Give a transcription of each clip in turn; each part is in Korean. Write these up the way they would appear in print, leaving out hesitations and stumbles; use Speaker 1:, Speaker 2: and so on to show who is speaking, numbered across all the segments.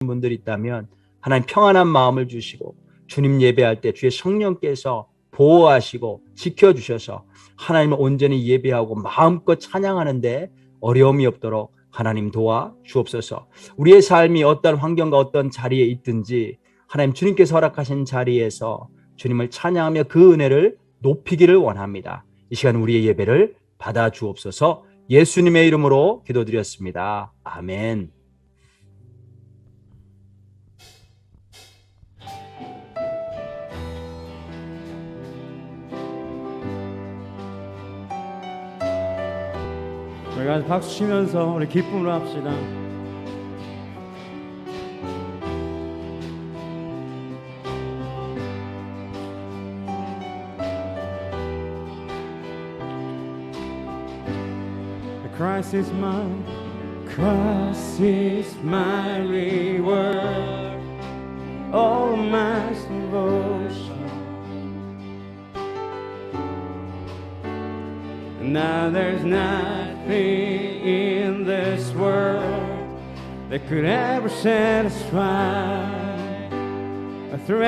Speaker 1: 분들이 있다면 하나님 평안한 마음을 주시고 주님 예배할 때 주의 성령께서 보호하시고 지켜주셔서 하나님을 온전히 예배하고 마음껏 찬양하는데 어려움이 없도록 하나님 도와 주옵소서. 우리의 삶이 어떤 환경과 어떤 자리에 있든지 하나님 주님께서 허락하신 자리에서 주님을 찬양하며 그 은혜를 높이기를 원합니다. 이 시간 우리의 예배를 받아 주옵소서. 예수님의 이름으로 기도드렸습니다. 아멘.
Speaker 2: 우리가 박수 치면서 우리 기쁨으로 합시다. Christ is mine, Christ is my reward, all my devotion. Now there's nothing in this world that could ever satisfy. Through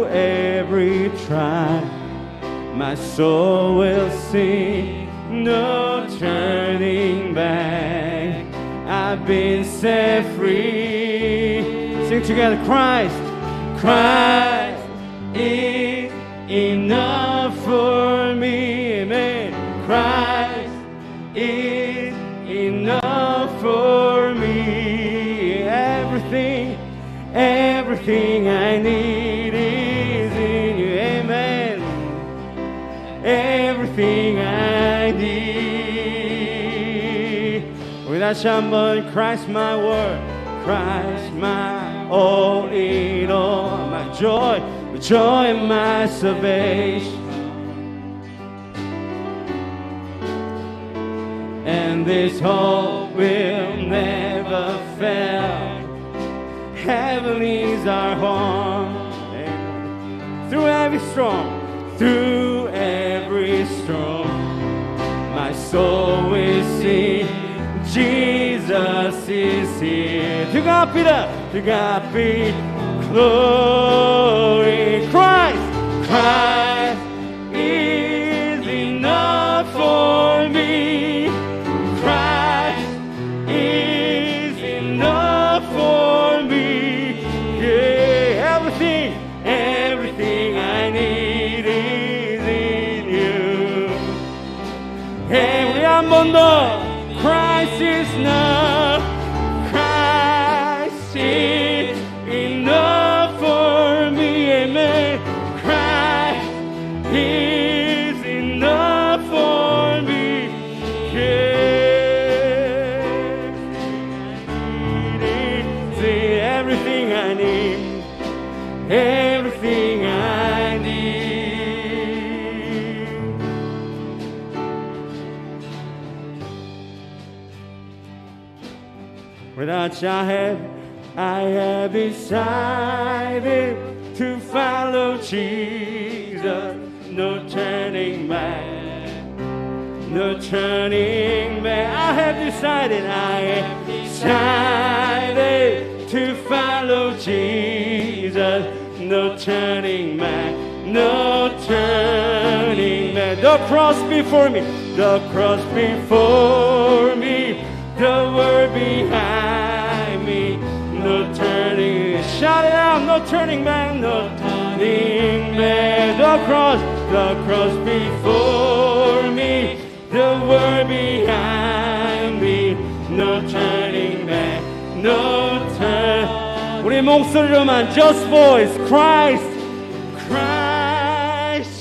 Speaker 2: every trial, my soul will sing. No turning back. I've been set free. Sing together. Christ is enough for me. Amen. Christ is enough for me. Everything I need is in you. Amen. Everything I need. 우리 다시 한번 Christ my word, Christ my all in all, my joy and my salvation. And this hope will never fail. Heaven is our home. Through every storm, my soul will sing. Jesus is here. To God be glory. Christ is enough for me. Christ is enough for me. Yeah, everything I need is in you. Hey, 우리 한 번 더. Christ is enough. Christ is enough for me. Amen. Christ is enough for me. Yeah. See everything I need. Everything I need. Without I have decided to follow Jesus. No turning back. No turning back. I have decided to follow Jesus. No turning back. No turning back. The cross before me. The cross before me. The word behind me. No turning. Shout it out. No turning back. No turning back. The cross before me. The word behind me. No turning back. No turn. 우리 목소리로만 just voice. Christ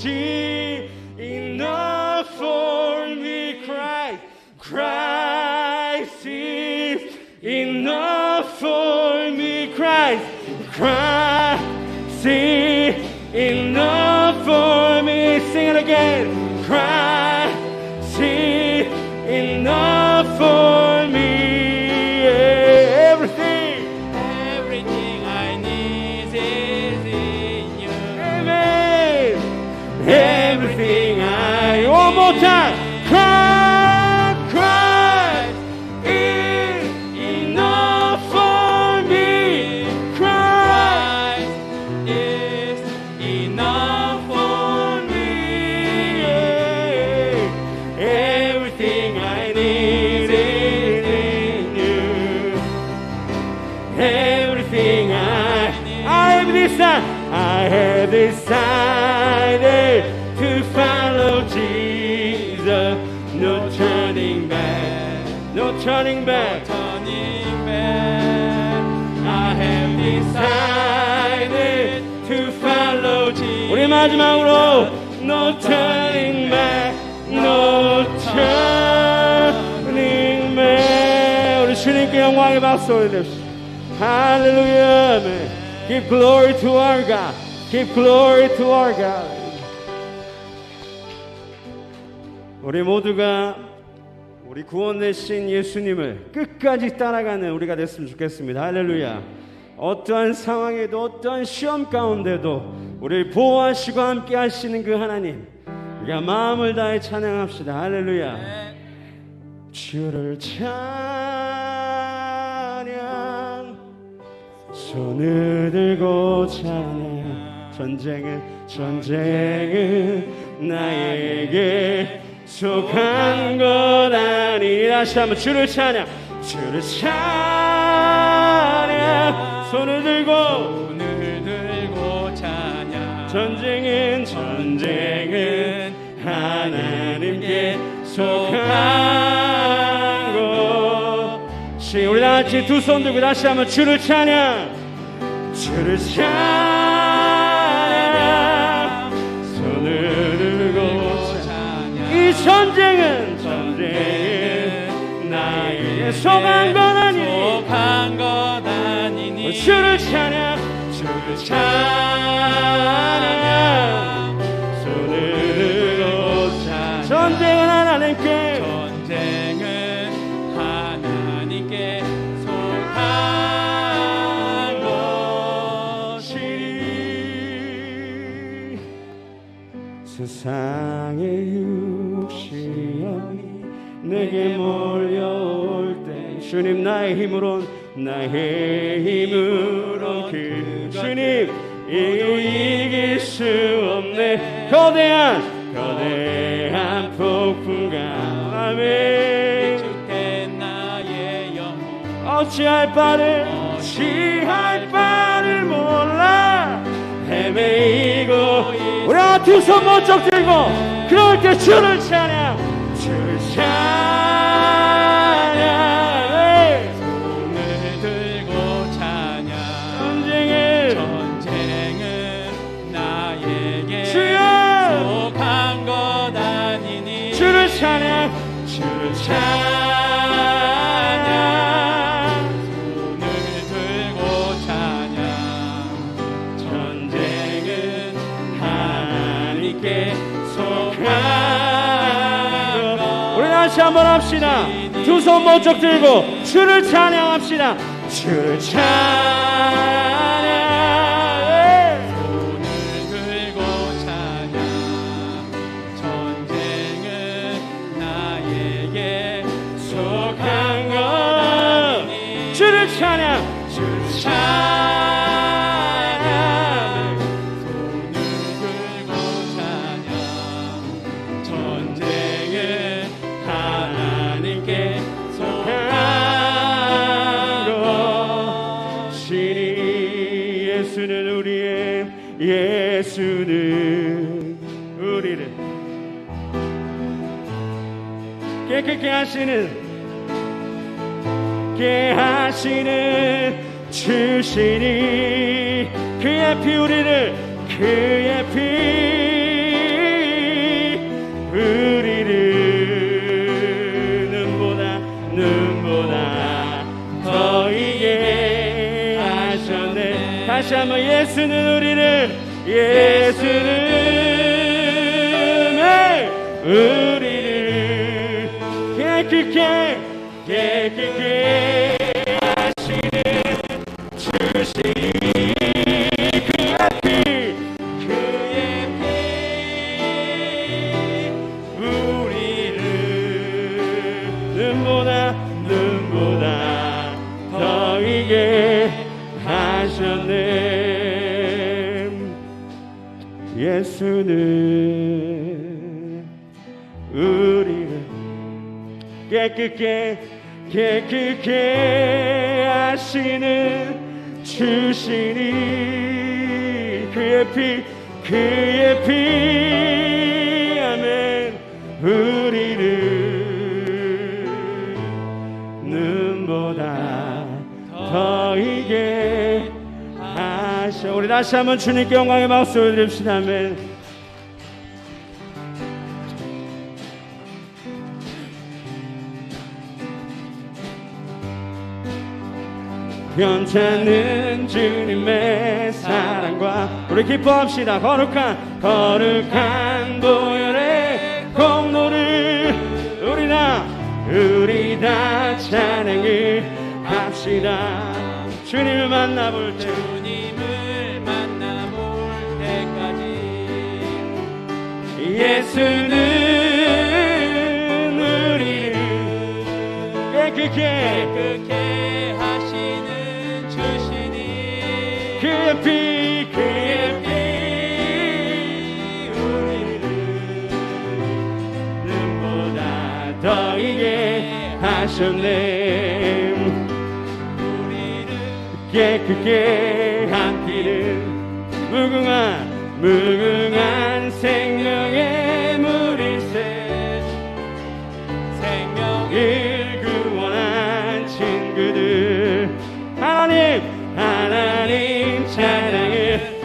Speaker 2: is enough for me. Christ is enough for me. Christ is enough for me. Sing it again. Christ is enough for me. Everything I need is in you. Amen. Everything I one more time. Christ is enough for everything I have decided to follow Jesus. No turning back, no turning back,
Speaker 3: turning back.
Speaker 2: I have decided to follow Jesus. 우리 마지막으로 no turning back, no turning back. 우리 주님께 영광의 박수 올려드립시다. 할렐루야. Give glory to our God. Give glory to our God. 우리 모두가 우리 구원 되신 예수님을 끝까지 따라가는 우리가 됐으면 좋겠습니다. 할렐루야. 어떠한 상황에도 어떠한 시험 가운데도 우리를 보호하시고 함께 하시는 그 하나님, 우리가 마음을 다해 찬양합시다. 할렐루야. 주를 찬양, 손을 들고 찬양. 전쟁은 나에게 속한 것 아니. 다시 한번 주를 찬양, 주를 찬양. 손을 들고
Speaker 3: 찬양.
Speaker 2: 전쟁은 하나님께 속한 것. 우리 다 같이 두 손 들고 다시 한번 주를 찬양, 주를 찬양. 손을 들고 찬양. 이 전쟁은 나에게 속한 것 아니니. 주를 찬양, 주를 찬양. 손을 들고 찬양. 전쟁은 하나님께 속한 것이니. 세상의 육신이 내게 몰려올 때 주님 나의 힘으로 그 주님 이길 수 없네. 거대한 폭풍과 아멘.
Speaker 3: 주께 나의 영혼
Speaker 2: 어찌할 바를 몰라 헤매이고. 우리 두 손 번쩍 들고 그럴 때 주를 찬양, 주를 찬양.
Speaker 3: 손을 들고 찬양. 전쟁은 나에게
Speaker 2: 주여
Speaker 3: 속한 것 아니니.
Speaker 2: 주를 찬양, 주를 찬양.
Speaker 3: 손을 들고 찬양.
Speaker 2: 전쟁은 하나님께 속한 것. 우리 다시 한번 합시다. 두 손 번쩍 들고 주를 찬양합시다. 주를 찬양.
Speaker 3: 손을 들고 찬양. 전쟁은 나에게
Speaker 2: 속한 것. 주를 찬양, 주를 찬양.
Speaker 3: 손을 들고 찬양. 전쟁은
Speaker 2: 하나님께 속한 것이니. 예수는 우리를 깨끗게 하시는 주시니. 그의 피 우리를 눈보다 더 이게 하셨네. 다시 한번 예수는 우리를 깨끗게 하시는 주시니. 그의 피 우리를 눈보다 더 이게 하셨네. 예수는 우리를 깨끗게 하시 하시는 주시니 그의 피 아멘 우리를 눈보다 더 이게 하셔. 우리 다시 한번 주님께 영광의 박수 올려드립시다. 아멘. 변찮는 주님의 사랑과 우리 기뻐합시다. 거룩한 보혈의 공로를 우리 다 찬양을 합시다. 주님을 만나볼 때까지 예수는 우리를 깨끗게
Speaker 3: 하시는 주시니
Speaker 2: 그의 피 우리를 눈보다 더 이게 하셨네. 우리를 깨끗게 한 피는 무궁한 생명의 물일세. 생명을 구원한 친구들 하나님 찬양을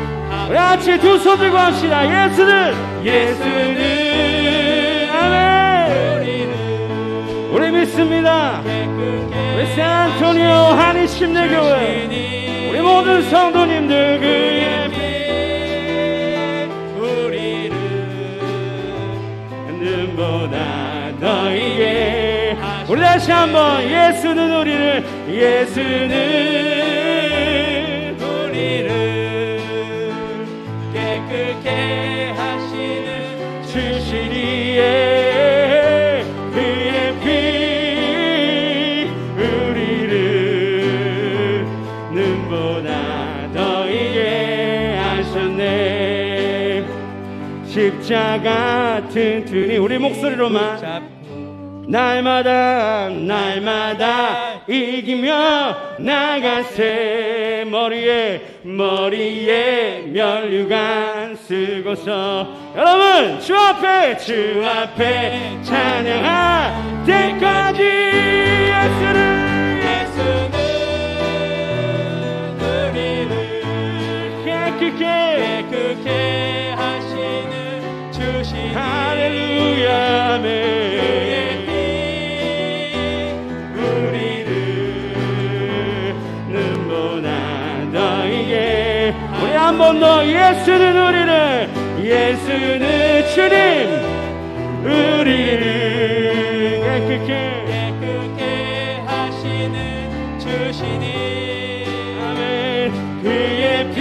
Speaker 2: 우리 같이 두 손 들고 합시다. 예수는 아멘. 우리 믿습니다. 우리 샌안토니오 한인심례교회 우리 모든 성도님들 그의 피 우리를 눈보다 더 이게 우리 다시 한번 예수는 우리를 깨끗게 하시는 주시리에 그의 피 우리를 눈보다 더 이게 하셨네. 십자가 튼튼히 우리 목소리로만 날마다 이기며 나가세. 머리에 면류관 쓰고서 여러분 주 앞에 찬양할 때까지 예수는 우리를 깨끗게 하시는 주시니 할렐루야 아멘. 한 번 더 예수는 주님 우리를 깨끗게 하시는 주시니 아멘. 그의 피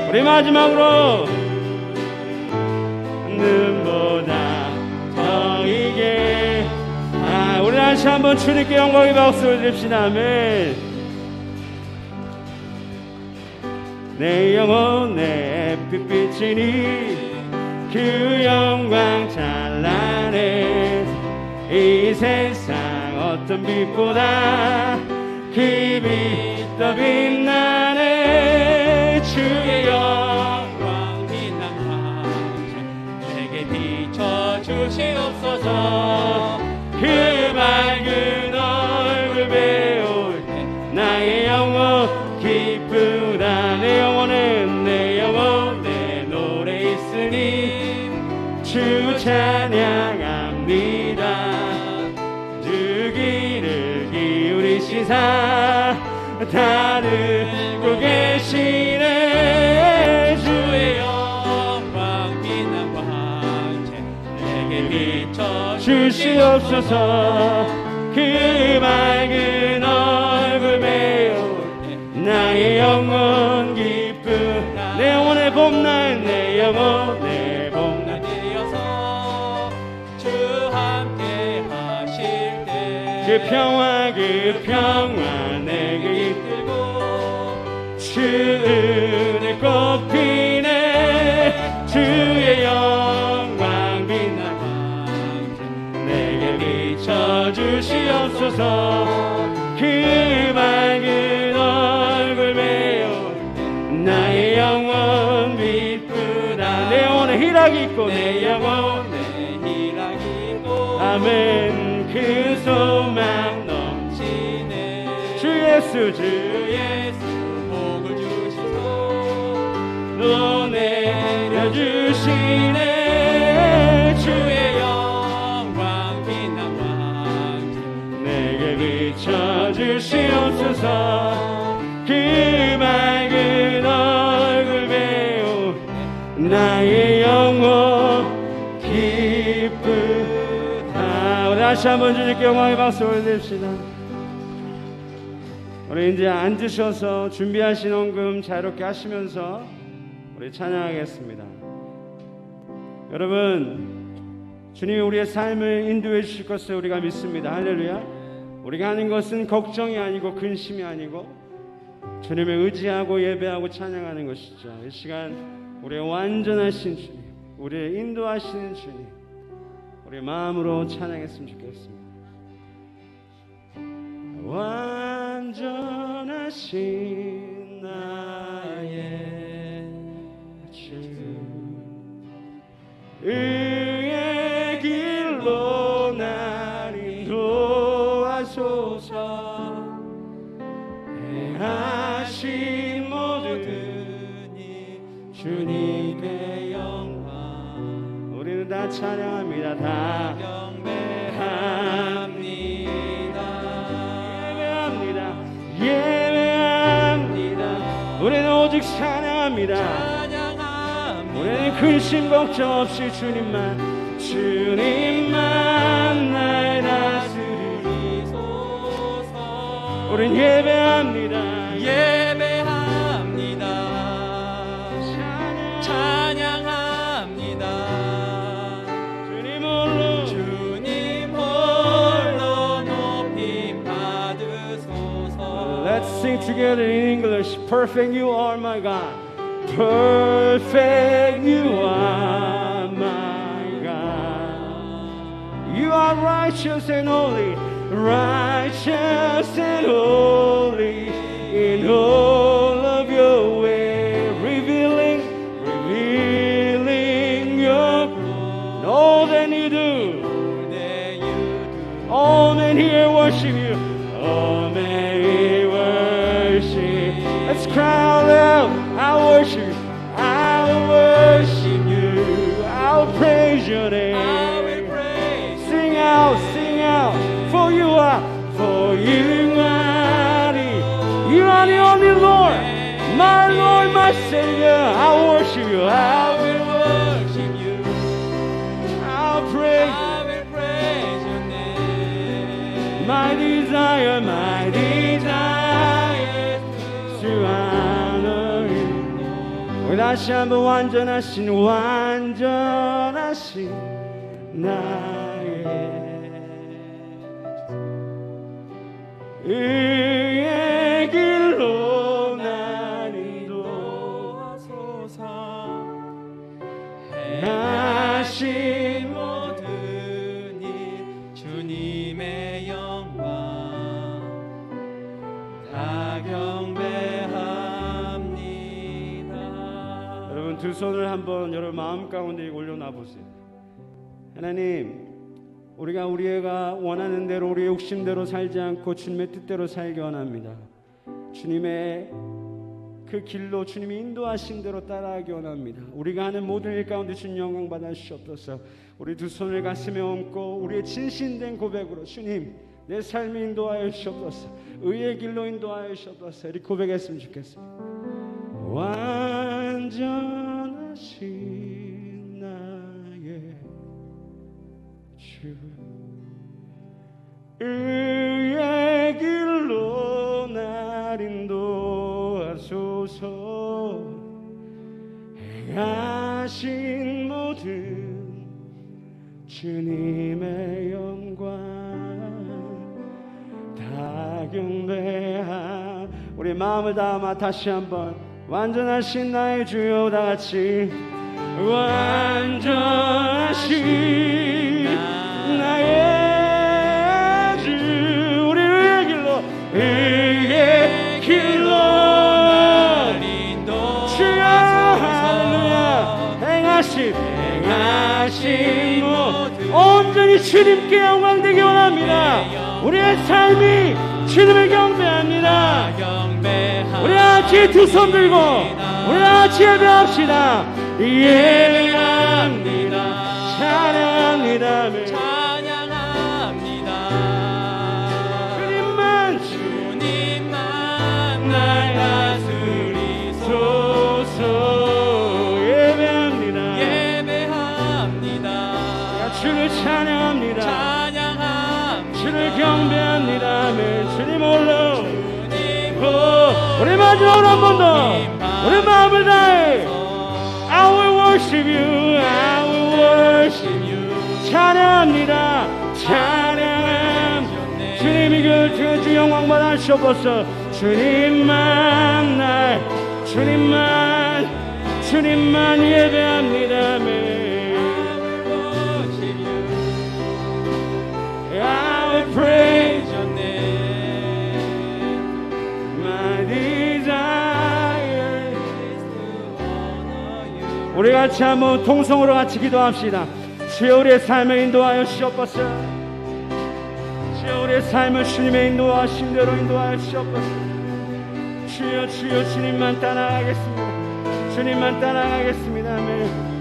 Speaker 2: 우리 마지막으로 눈보다 더 이게 우리 다시 한번 주님께 영광의 박수 올립시다. 아멘. 내 영혼 내 빛비치니 그 영광 찬란해. 이 세상 어떤 빛보다 그 빛 더 빛나네. 주의 영광 빛난 밤새 내게 비춰주시옵소서. 그 맑은 얼굴 배울 때 나의 영혼 기쁘다. 내 영혼에 노래 있으니 주 찬양합니다. 주 귀를 기울이시사 다 듣고 계시네. 주의 영광 빛난 밤새 내게 비춰주시옵소서. 그 맑은 얼굴 배울 나의 영혼 기쁨 내 영혼의 봄날 내 영혼의 봄날 되어서 주 함께 하실 때 그 평화 내게 이끌고 주 은혜 꽃피네. 주의 영광 빛난 밤새 내게 비춰주시옵소서. 그 말 있고 내 영혼
Speaker 3: 내 희락 있고
Speaker 2: 아멘 그 소망
Speaker 3: 넘치네
Speaker 2: 주 예수
Speaker 3: 주 예수 복을 주시소
Speaker 2: 또 내려주시네
Speaker 3: 주의 영광 빛난 왕
Speaker 2: 내게 비춰주시옵소서 그 맑은 얼굴 배우 나의 영혼 기쁘다. 우리 다시 한번 주님께 영광의 박수 올립시다. 우리 이제 앉으셔서 준비하신 헌금 자유롭게 하시면서 우리 찬양하겠습니다. 여러분, 주님이 우리의 삶을 인도해 주실 것을 우리가 믿습니다. 할렐루야. 우리가 하는 것은 걱정이 아니고 근심이 아니고 주님을 의지하고 예배하고 찬양하는 것이죠. 이 시간 우리의 완전하신 주님, 우리의 인도하시는 주님, 우리 마음으로 찬양했으면 좋겠습니다. 완전하신 나의 주 의의 길로 날 인도하소서 행하신 모든 일 주님의 영광 우리는 다 찬양합니다. 다
Speaker 3: 경배합니다
Speaker 2: 예배합니다. 우리는 오직 찬양합니다.
Speaker 3: 찬양합니다
Speaker 2: 우리는 근심 걱정 없이 주님만 날 다스리소서. 우린 예배합니다.
Speaker 3: 예배합니다 찬양합니다 주님 홀로 높임 받으소서.
Speaker 2: Let's sing together in English. Perfect you are my God. Perfect you are my God. You are righteous and holy. Righteous and holy in all of your way. Revealing your glory. All that you do. All men here worship you. All men here worship. Let's cry out loud. I worship you. I worship you. I'll praise your name.
Speaker 3: I will praise
Speaker 2: Sing out, sing out. For you are you are the only Lord, my Savior. I worship you.
Speaker 3: I will worship you
Speaker 2: I'll praise
Speaker 3: I will praise your name
Speaker 2: my desire to honor you. 우리 다시 한번 완전하신 나의 의의 길로 날 인도하소서.
Speaker 3: 행하신 모든 일 주님의 영광 다 경배합니다.
Speaker 2: 여러분 두 손을 한번 여러분 마음 가운데 올려놔 보세요. 하나님, 우리가 우리가 원하는 대로 우리의 욕심대로 살지 않고 주님의 뜻대로 살기 원합니다. 주님의 그 길로 주님이 인도하신 대로 따라가기 원합니다. 우리가 하는 모든 일 가운데 주님 영광 받아 주시옵소서. 우리 두 손을 가슴에 얹고 우리의 진실된 고백으로 주님 내 삶을 인도하여 주시옵소서. 의의 길로 인도하여 주시옵소서. 이렇게 고백했으면 좋겠습니다. 완전하신 나의 주 의의 길로 날 인도하소서. 행하신 모든 주님의 영광 다 경배하. 우리 마음을 다함아 다시 한번 완전하신 나의 주여 다같이 완전하신 나의 주 우리 의의 길로 주여 할렐루야. 행하신 하신 것 온전히 주님께 영광 되기 원합니다. 우리의 삶이 주님을 경배합니다. 우리 같이 두 손 들고 우리 같이 예배합시다. 예배합니다. 찬양합니다. 주님만 날 다스리소서. 예배합니다. 주를 찬양합니다. 주를 경배합니다. 아멘. 주님 홀로 우리 마지막으로 한 번 더 우리 마음을 다해 I will worship you, I will worship you. 찬양합니다. 찬양합니다. 주님이 그 주 영광 받으시옵소서. 주님만 예배합니다. 아멘. I will praise your name. My desire is to honor you. 우리 같이 한번 통성으로 같이 기도합시다. 주여 우리의 삶을 인도하여 주시옵소서. 주여 우리의 삶을 주님의 인도하심대로 인도하여 주시옵소서. 주여 주님만 따라가겠습니다. 주님만 따라가겠습니다. 아멘.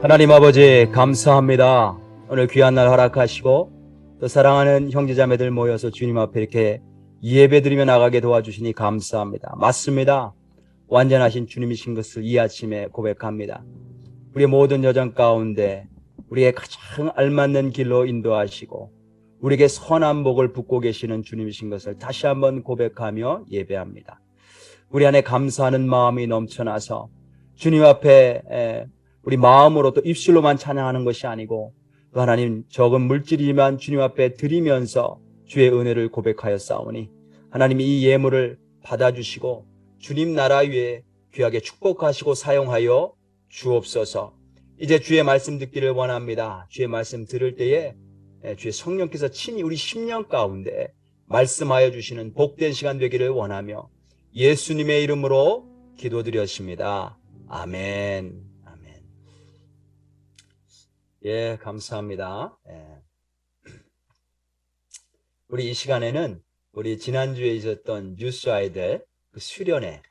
Speaker 1: 하나님 아버지 감사합니다. 오늘 귀한 날 허락하시고 또 사랑하는 형제자매들 모여서 주님 앞에 이렇게 예배드리며 나가게 도와주시니 감사합니다. 맞습니다. 완전하신 주님이신 것을 이 아침에 고백합니다. 우리의 모든 여정 가운데 우리의 가장 알맞는 길로 인도하시고 우리에게 선한 복을 붓고 계시는 주님이신 것을 다시 한번 고백하며 예배합니다. 우리 안에 감사하는 마음이 넘쳐나서 주님 앞에 우리 마음으로 또 입술로만 찬양하는 것이 아니고 또 하나님 적은 물질이지만 주님 앞에 드리면서 주의 은혜를 고백하여 싸우니 하나님이 이 예물을 받아주시고 주님 나라 위에 귀하게 축복하시고 사용하여 주옵소서. 이제 주의 말씀 듣기를 원합니다. 주의 말씀 들을 때에 주의 성령께서 친히 우리 심령 가운데 말씀하여 주시는 복된 시간 되기를 원하며 예수님의 이름으로 기도드렸습니다. 아멘. 예, 감사합니다. 우리 이 시간에는 우리 지난주에 있었던 뉴스 아이들 그 수련회,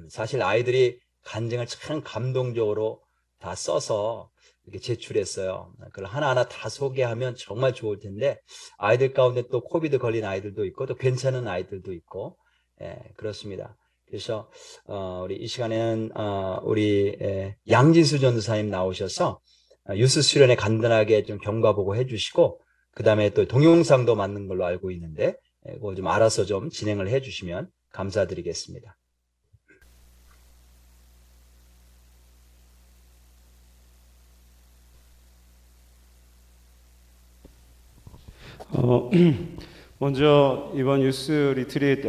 Speaker 1: 사실 아이들이 간증을 참 감동적으로 다 써서 이렇게 제출했어요. 그걸 하나하나 다 소개하면 정말 좋을 텐데 아이들 가운데 또 코비드 걸린 아이들도 있고 또 괜찮은 아이들도 있고 그렇습니다. 그래서 우리 이 시간에는 우리 양진수 전도사님 나오셔서 유스 수련회 간단하게 좀 경과보고 해주시고 그 다음에 또 동영상도 맞는 걸로 알고 있는데 그걸 좀 알아서 좀 진행을 해주시면 감사드리겠습니다.
Speaker 2: 먼저 이번 유스 리트릿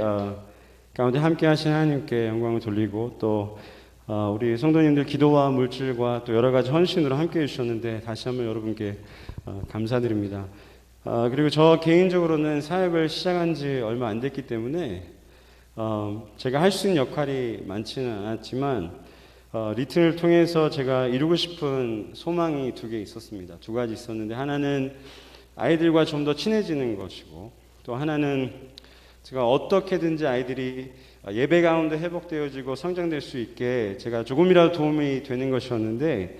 Speaker 2: 가운데 함께 하신 하나님께 영광을 돌리고 또 우리 성도님들 기도와 물질과 또 여러 가지 헌신으로 함께 해주셨는데 다시 한번 여러분께 감사드립니다. 그리고 저 개인적으로는 사역을 시작한 지 얼마 안 됐기 때문에 제가 할 수 있는 역할이 많지는 않았지만 리튼을 통해서 제가 이루고 싶은 소망이 두 개 있었습니다. 두 가지 있었는데 하나는 아이들과 좀 더 친해지는 것이고 또 하나는 제가 어떻게든지 아이들이 예배 가운데 회복되어지고 성장될 수 있게 제가 조금이라도 도움이 되는 것이었는데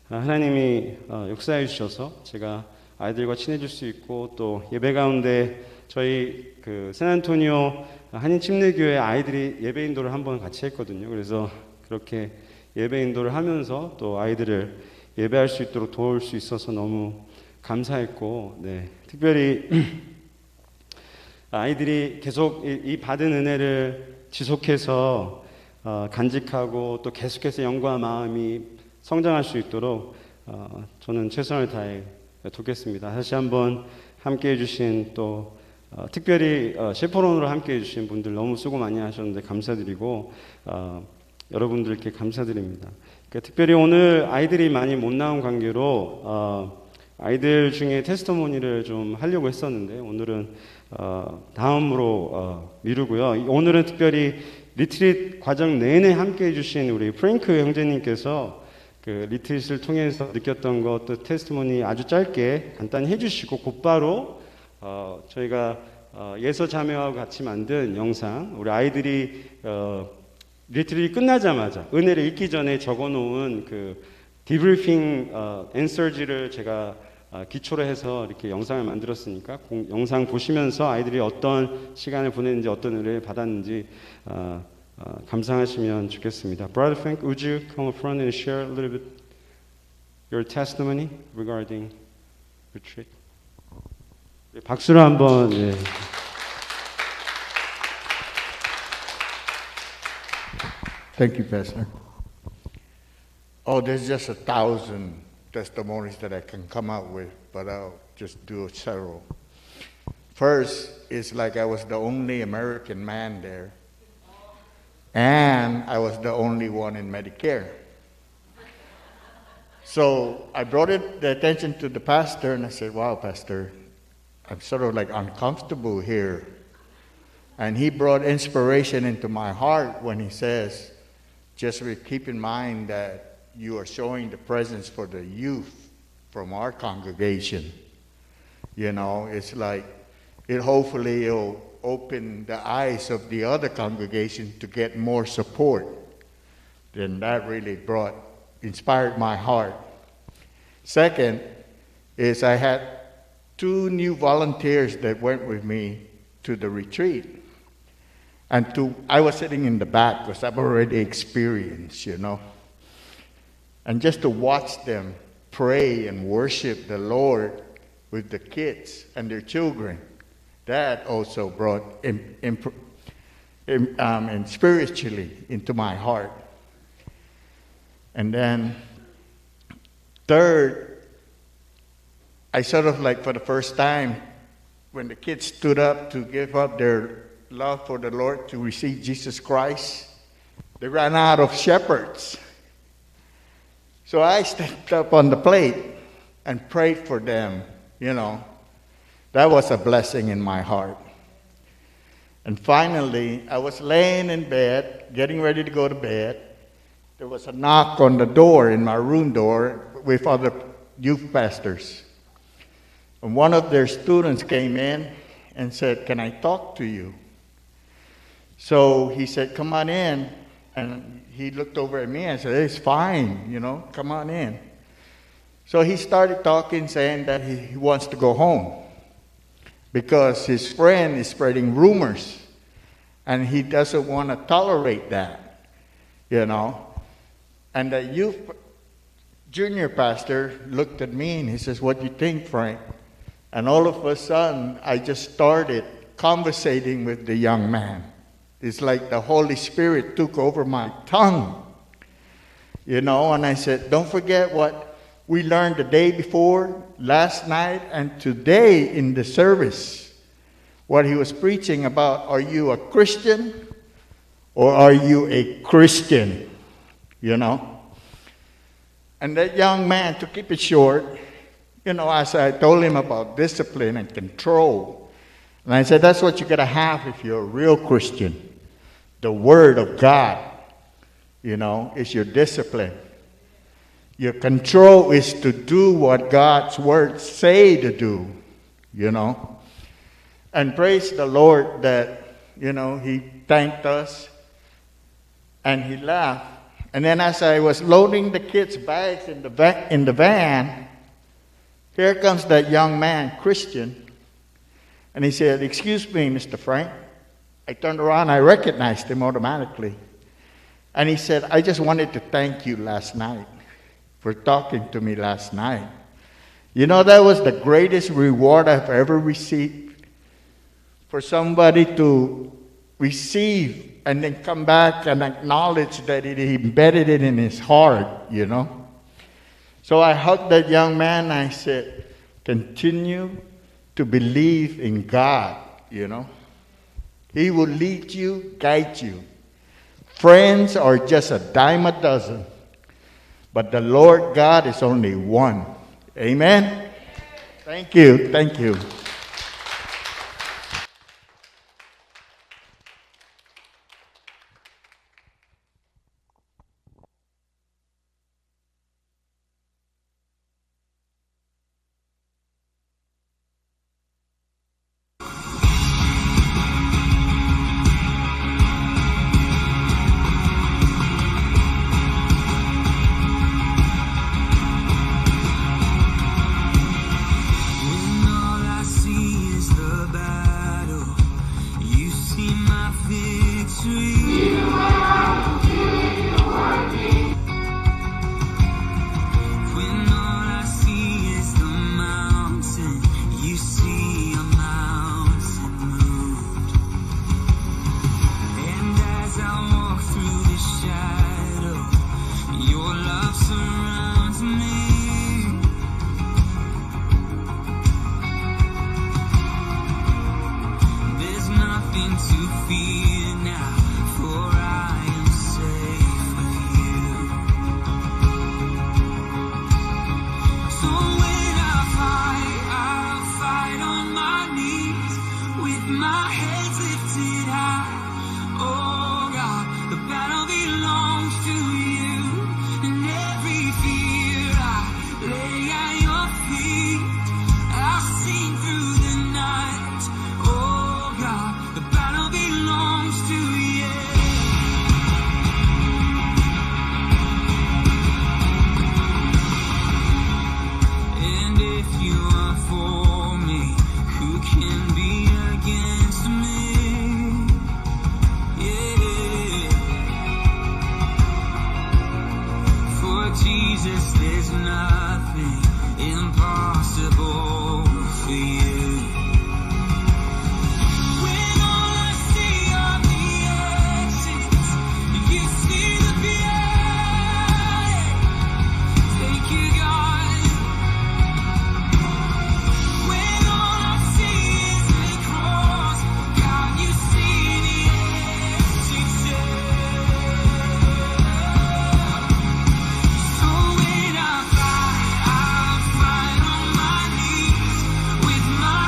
Speaker 2: 하나님이 역사해 주셔서 제가 아이들과 친해질 수 있고 또 예배 가운데 저희 그 샌안토니오 한인침례교회 아이들이 예배 인도를 한번 같이 했거든요. 그래서 그렇게 예배 인도를 하면서 또 아이들을 예배할 수 있도록 도울 수 있어서 너무 감사했고, 네, 특별히 아이들이 계속 이 받은 은혜를 지속해서 간직하고 또 계속해서 영과 마음이 성장할 수 있도록 저는 최선을 다해 돕겠습니다. 다시 한번 함께해 주신 또 특별히 셰퍼론으로 함께해 주신 분들 너무 수고 많이 하셨는데 감사드리고 여러분들께 감사드립니다. 그러니까 특별히 오늘 아이들이 많이 못 나온 관계로 아이들 중에 테스토모니를 좀 하려고 했었는데 오늘은 다음으로 미루고요. 오늘은 특별히 리트릿 과정 내내 함께해 주신 우리 프랭크 형제님께서 그 리트릿을 통해서 느꼈던 것, 또 테스트모니 아주 짧게 간단히 해주시고 곧바로 저희가 예서 자매와 같이 만든 영상, 우리 아이들이 리트릿이 끝나자마자 은혜를 읽기 전에 적어놓은 그 디브리핑 앤서지를 제가 기초로 해서 이렇게 영상을 만들었으니까 영상 보시면서 아이들이 어떤 시간을 보냈는지 어떤 은혜를 받았는지 감상하시면 좋겠습니다. Brother Frank, would you come up front and share a little bit your testimony regarding retreat? 박수로 한번. 예.
Speaker 4: Thank you, Pastor. Oh, there's just 1,000 testimonies that I can come out with, but I'll just do several. First, it's like I was the only American man there, and I was the only one in Medicare. So I brought the attention to the pastor, and I said, wow, Pastor, I'm sort of like uncomfortable here. And he brought inspiration into my heart when he says, just keep in mind that you are showing the presence for the youth from our congregation. You know, it's like, hopefully it'll open the eyes of the other congregation to get more support. Then that really inspired my heart. Second is I had 2 new volunteers that went with me to the retreat. And I was sitting in the back because I've already experienced, you know. And just to watch them pray and worship the Lord with the kids and their children, that also brought spiritually into my heart. And then third, I sort of like for the first time, when the kids stood up to give up their love for the Lord to receive Jesus Christ, they ran out of shepherds. So I stepped up on the plate and prayed for them, you know. That was a blessing in my heart. And finally, I was laying in bed, getting ready to go to bed. There was a knock on the door, in my room door, with other youth pastors. And one of their students came in and said, "Can I talk to you?" So he said, "Come on in." And he looked over at me and said, "It's fine, you know, come on in." So he started talking, saying that he wants to go home because his friend is spreading rumors and he doesn't want to tolerate that, you know. And the youth junior pastor looked at me and he says, "What do you think, Frank?" And all of a sudden, I just started conversating with the young man. It's like the Holy Spirit took over my tongue, you know, and I said, "Don't forget what we learned the day before, last night, and today in the service." What he was preaching about, are you a Christian or are you a Christian? You know? And that young man, to keep it short, you know, as I told him about discipline and control, and I said, that's what you got to have if you're a real Christian. The Word of God, you know, is your discipline. Your control is to do what God's words say to do, you know. And praise the Lord that, you know, he thanked us and he laughed. And then as I was loading the kids' bags in the van, here comes that young man, Christian, and he said, "Excuse me, Mr. Frank." I turned around, I recognized him automatically. And he said, "I just wanted to thank you last night for talking to me last night. You know, that was the greatest reward I've ever received. For somebody to receive and then come back and acknowledge that he embedded it in his heart, you know. So I hugged that young man. I said, continue to believe in God, you know. He will lead you, guide you. Friends are just a dime a dozen, but the Lord God is only one. Amen? Thank you. Thank you.
Speaker 5: With my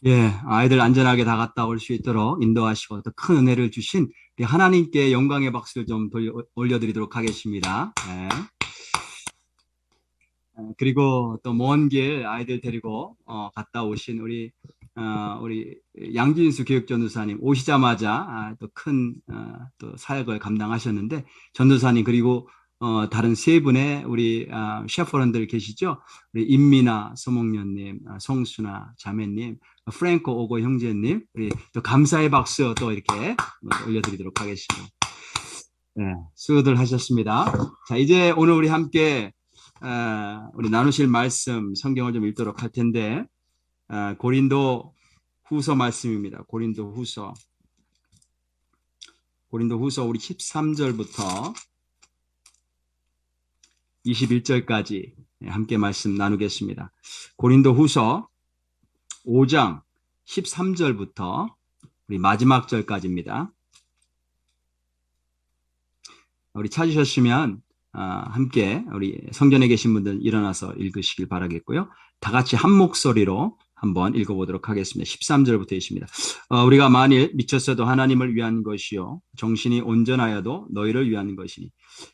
Speaker 5: 예, 아이들 안전하게 다 갔다 올 수 있도록 인도하시고 또 큰 은혜를 주신 우리 하나님께 영광의 박수를 좀 올려드리도록 하겠습니다. 예. 그리고 또 먼 길 아이들 데리고 갔다 오신 우리 양진수 교육전도사님 오시자마자 또 큰 또 사역을 감당하셨는데 전도사님 그리고 다른 세 분의 우리 셰퍼런들 계시죠? 우리 임미나 서목련님, 송수나 자매님, 프랭코 오고 형제님, 우리 또 감사의 박수 또 이렇게 올려드리도록 하겠습니다. 네, 수고들 하셨습니다. 자, 이제 오늘 우리 함께 우리 나누실 말씀 성경을 좀 읽도록 할 텐데 고린도 후서 말씀입니다. 고린도 후서 우리 13절부터 21절까지 함께 말씀 나누겠습니다. 고린도 후서 5장 13절부터 우리 마지막 절까지입니다. 우리 찾으셨으면 함께 우리 성전에 계신 분들 일어나서 읽으시길 바라겠고요. 다 같이 한 목소리로 한번 읽어보도록 하겠습니다. 13절부터 있습니다. 우리가 만일 미쳤어도 하나님을 위한 것이요 정신이 온전하여도 너희를 위한 것이니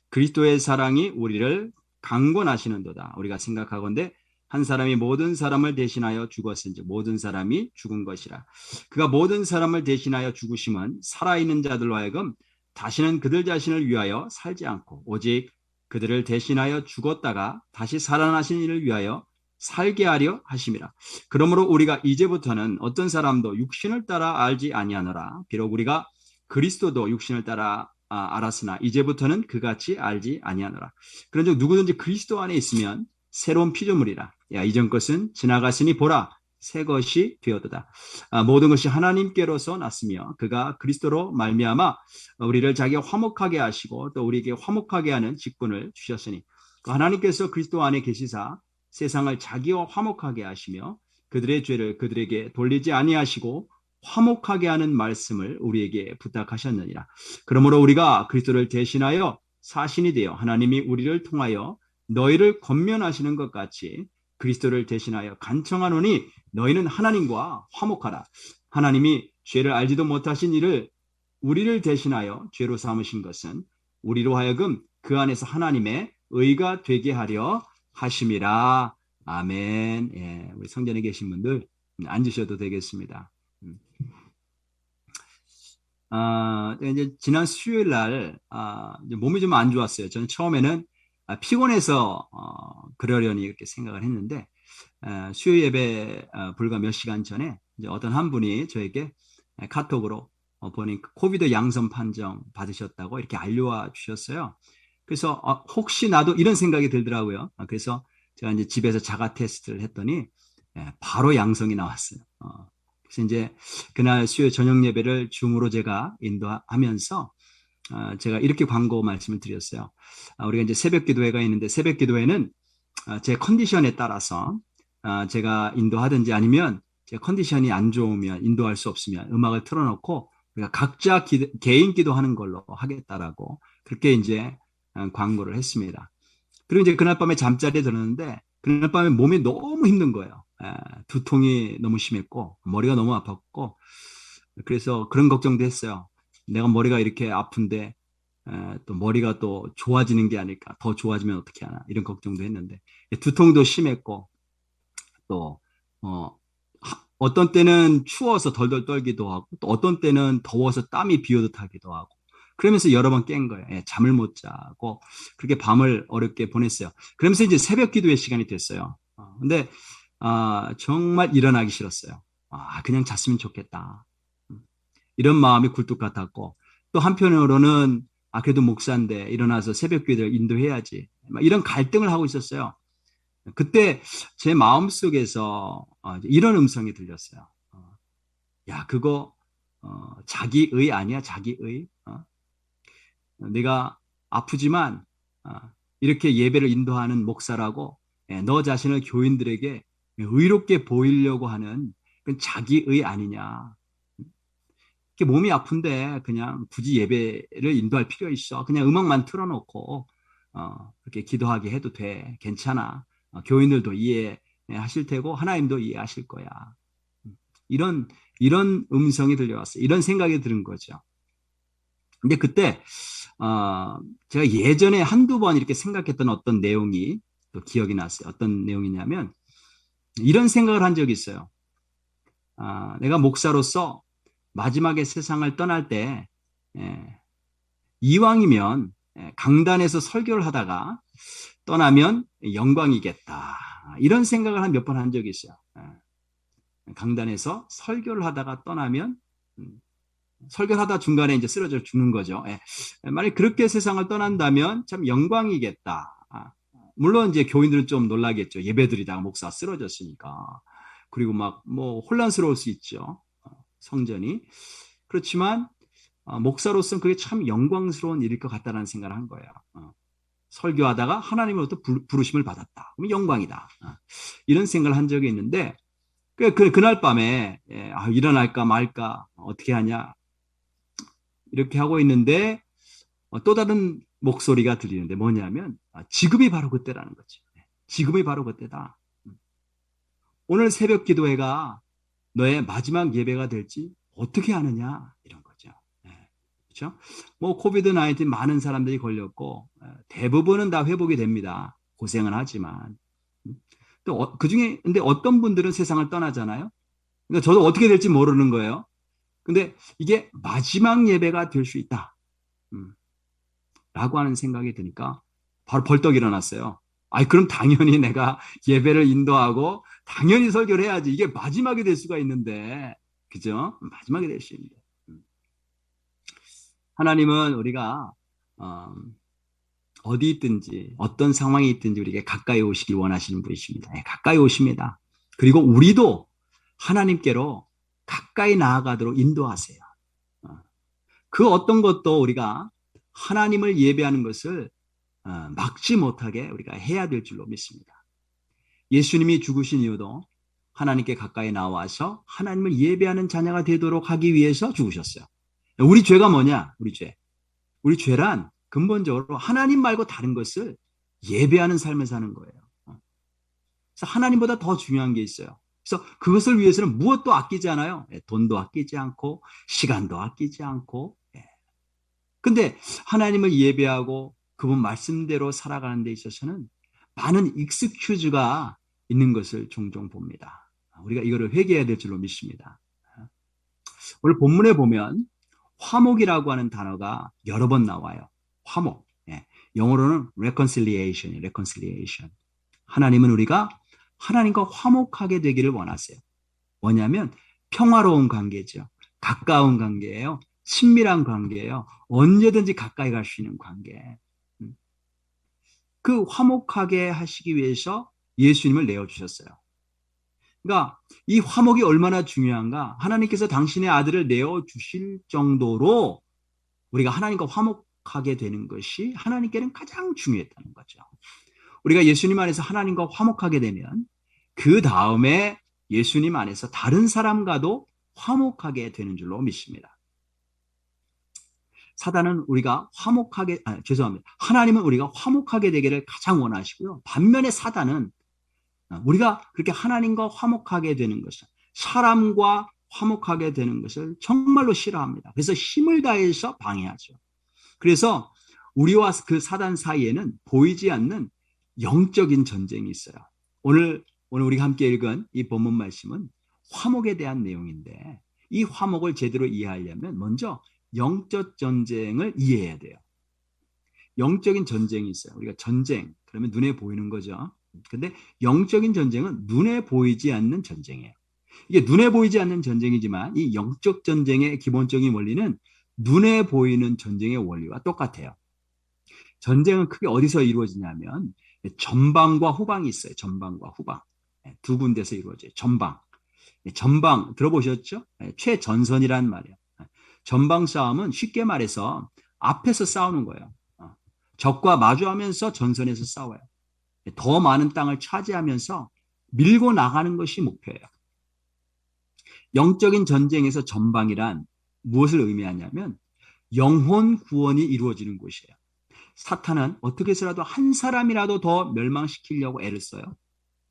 Speaker 5: 그리스도의 사랑이 우리를 강권하시는도다. 우리가 생각하건대 한 사람이 모든 사람을 대신하여 죽었은즉 모든 사람이 죽은 것이라. 그가 모든 사람을 대신하여 죽으심은 살아있는 자들로 하여금 다시는 그들 자신을 위하여 살지 않고 오직 그들을 대신하여 죽었다가 다시 살아나신 이를 위하여 살게 하려 하심이라. 그러므로 우리가 이제부터는 어떤 사람도 육신을 따라 알지 아니하노라. 비록 우리가 그리스도도 육신을 따라 알았으나 이제부터는 그같이 알지 아니하노라. 그런즉 누구든지 그리스도 안에 있으면 새로운 피조물이라. 야, 이전 것은 지나갔으니 보라 새 것이 되었도다. 모든 것이 하나님께로서 났으며 그가 그리스도로 말미암아 우리를 자기가 화목하게 하시고 또 우리에게 화목하게 하는 직분을 주셨으니 하나님께서 그리스도 안에 계시사 세상을 자기와 화목하게 하시며 그들의 죄를 그들에게 돌리지 아니하시고 화목하게 하는 말씀을 우리에게 부탁하셨느니라. 그러므로 우리가 그리스도를 대신하여 사신이 되어 하나님이 우리를 통하여 너희를 권면하시는 것 같이 그리스도를 대신하여 간청하노니 너희는 하나님과 화목하라. 하나님이 죄를 알지도 못하신 이를 우리를 대신하여 죄로 삼으신 것은 우리로 하여금 그 안에서 하나님의 의가 되게 하려 하심이라. 아멘. 예, 우리 성전에 계신 분들 앉으셔도 되겠습니다. 이제 지난 수요일 날 몸이 좀 안 좋았어요. 저는 처음에는 피곤해서 그러려니 이렇게 생각을 했는데 수요 예배 불과 몇 시간 전에 이제 어떤 한 분이 저에게 카톡으로 보니 코비드 양성 판정 받으셨다고 이렇게 알려와 주셨어요. 그래서 혹시 나도 이런 생각이 들더라고요. 그래서 제가 이제 집에서 자가 테스트를 했더니 바로 양성이 나왔어요. 그래서 이제 그날 수요 저녁 예배를 줌으로 제가 인도하면서 제가 이렇게 광고 말씀을 드렸어요. 우리가 이제 새벽 기도회가 있는데 새벽 기도회는 제 컨디션에 따라서 제가 인도하든지 아니면 제 컨디션이 안 좋으면 인도할 수 없으면 음악을 틀어놓고 우리가 각자 개인 기도하는 걸로 하겠다라고 그렇게 이제 광고를 했습니다. 그리고 이제 그날 밤에 잠자리에 들었는데 그날 밤에 몸이 너무 힘든 거예요. 두통이 너무 심했고 머리가 너무 아팠고 그래서 그런 걱정도 했어요. 내가 머리가 이렇게 아픈데 또 머리가 또 좋아지는 게 아닐까, 더 좋아지면 어떻게 하나 이런 걱정도 했는데 두통도 심했고 또 어떤 때는 추워서 덜덜 떨기도 하고 또 어떤 때는 더워서 땀이 비오듯 하기도 하고 그러면서 여러 번 깬 거예요. 잠을 못 자고 그렇게 밤을 어렵게 보냈어요. 그러면서 이제 새벽 기도의 시간이 됐어요. 근데 정말 일어나기 싫었어요. 그냥 잤으면 좋겠다. 이런 마음이 굴뚝 같았고 또 한편으로는 그래도 목사인데 일어나서 새벽 기도를 인도해야지. 이런 갈등을 하고 있었어요. 그때 제 마음속에서 이런 음성이 들렸어요. 야, 그거 자기의 아니야, 자기의. 네가 아프지만 이렇게 예배를 인도하는 목사라고 너 자신을 교인들에게 의롭게 보이려고 하는 그건 자기의 아니냐. 몸이 아픈데 그냥 굳이 예배를 인도할 필요 있어. 그냥 음악만 틀어놓고 그렇게 기도하게 해도 돼. 괜찮아. 교인들도 이해하실 테고 하나님도 이해하실 거야. 이런 음성이 들려왔어요. 이런 생각이 드는 거죠. 근데 그때 제가 예전에 한두 번 이렇게 생각했던 어떤 내용이 또 기억이 났어요. 어떤 내용이냐면 이런 생각을 한 적이 있어요. 내가 목사로서 마지막에 세상을 떠날 때 이왕이면 강단에서 설교를 하다가 떠나면 영광이겠다. 이런 생각을 한 몇 번 한 적이 있어요. 강단에서 설교를 하다가 떠나면 설교를 하다 중간에 이제 쓰러져 죽는 거죠. 만약 그렇게 세상을 떠난다면 참 영광이겠다. 물론 이제 교인들은 좀 놀라겠죠. 예배드리다가 목사 쓰러졌으니까. 그리고 막 뭐 혼란스러울 수 있죠. 성전이. 그렇지만 목사로서는 그게 참 영광스러운 일일 것 같다는 생각을 한 거예요. 설교하다가 하나님으로부터 부르심을 받았다. 그럼 영광이다. 이런 생각을 한 적이 있는데 그날 밤에 일어날까 말까 어떻게 하냐 이렇게 하고 있는데 또 다른 목소리가 들리는데 뭐냐면 지금이 바로 그때라는 거죠. 지금이 바로 그때다. 오늘 새벽 기도회가 너의 마지막 예배가 될지 어떻게 아느냐 이런 거죠. 그렇죠? 뭐 코비드-19 많은 사람들이 걸렸고 대부분은 다 회복이 됩니다. 고생은 하지만 또 그중에 근데 어떤 분들은 세상을 떠나잖아요. 그러니까 저도 어떻게 될지 모르는 거예요. 근데 이게 마지막 예배가 될 수 있다. 라고 하는 생각이 드니까 바로 벌떡 일어났어요. 그럼 당연히 내가 예배를 인도하고 당연히 설교를 해야지. 이게 마지막이 될 수가 있는데, 그죠? 마지막이 될 수 있는데. 하나님은 우리가 어디 있든지 어떤 상황이 있든지 우리에게 가까이 오시길 원하시는 분이십니다. 가까이 오십니다. 그리고 우리도 하나님께로 가까이 나아가도록 인도하세요. 그 어떤 것도 우리가 하나님을 예배하는 것을 막지 못하게 우리가 해야 될 줄로 믿습니다. 예수님이 죽으신 이유도 하나님께 가까이 나와서 하나님을 예배하는 자녀가 되도록 하기 위해서 죽으셨어요. 우리 죄가 뭐냐? 우리 죄란 근본적으로 하나님 말고 다른 것을 예배하는 삶을 사는 거예요. 그래서 하나님보다 더 중요한 게 있어요. 그래서 그것을 위해서는 무엇도 아끼지 않아요. 돈도 아끼지 않고 시간도 아끼지 않고. 근데 하나님을 예배하고 그분 말씀대로 살아가는 데 있어서는 많은 익스큐즈가 있는 것을 종종 봅니다. 우리가 이거를 회개해야 될 줄로 믿습니다. 오늘 본문에 보면 화목이라고 하는 단어가 여러 번 나와요. 화목. 영어로는 reconciliation. 하나님은 우리가 하나님과 화목하게 되기를 원하세요. 뭐냐면 평화로운 관계죠. 가까운 관계예요. 친밀한 관계예요. 언제든지 가까이 갈 수 있는 관계. 그 화목하게 하시기 위해서 예수님을 내어주셨어요. 그러니까 이 화목이 얼마나 중요한가? 하나님께서 당신의 아들을 내어주실 정도로 우리가 하나님과 화목하게 되는 것이 하나님께는 가장 중요했다는 거죠. 우리가 예수님 안에서 하나님과 화목하게 되면 그 다음에 예수님 안에서 다른 사람과도 화목하게 되는 줄로 믿습니다. 사단은 우리가 하나님은 우리가 화목하게 되기를 가장 원하시고요. 반면에 사단은 우리가 그렇게 하나님과 화목하게 되는 것을, 사람과 화목하게 되는 것을 정말로 싫어합니다. 그래서 힘을 다해서 방해하죠. 그래서 우리와 그 사단 사이에는 보이지 않는 영적인 전쟁이 있어요. 오늘 우리가 함께 읽은 이 본문 말씀은 화목에 대한 내용인데 이 화목을 제대로 이해하려면 먼저 영적 전쟁을 이해해야 돼요. 영적인 전쟁이 있어요. 우리가 전쟁, 그러면 눈에 보이는 거죠. 근데 영적인 전쟁은 눈에 보이지 않는 전쟁이에요. 이게 눈에 보이지 않는 전쟁이지만 이 영적 전쟁의 기본적인 원리는 눈에 보이는 전쟁의 원리와 똑같아요. 전쟁은 크게 어디서 이루어지냐면 전방과 후방이 있어요. 전방과 후방. 두 군데서 이루어져요. 전방 들어보셨죠? 최전선이란 말이에요. 전방 싸움은 쉽게 말해서 앞에서 싸우는 거예요. 적과 마주하면서 전선에서 싸워요. 더 많은 땅을 차지하면서 밀고 나가는 것이 목표예요. 영적인 전쟁에서 전방이란 무엇을 의미하냐면 영혼 구원이 이루어지는 곳이에요. 사탄은 어떻게 해서라도 한 사람이라도 더 멸망시키려고 애를 써요.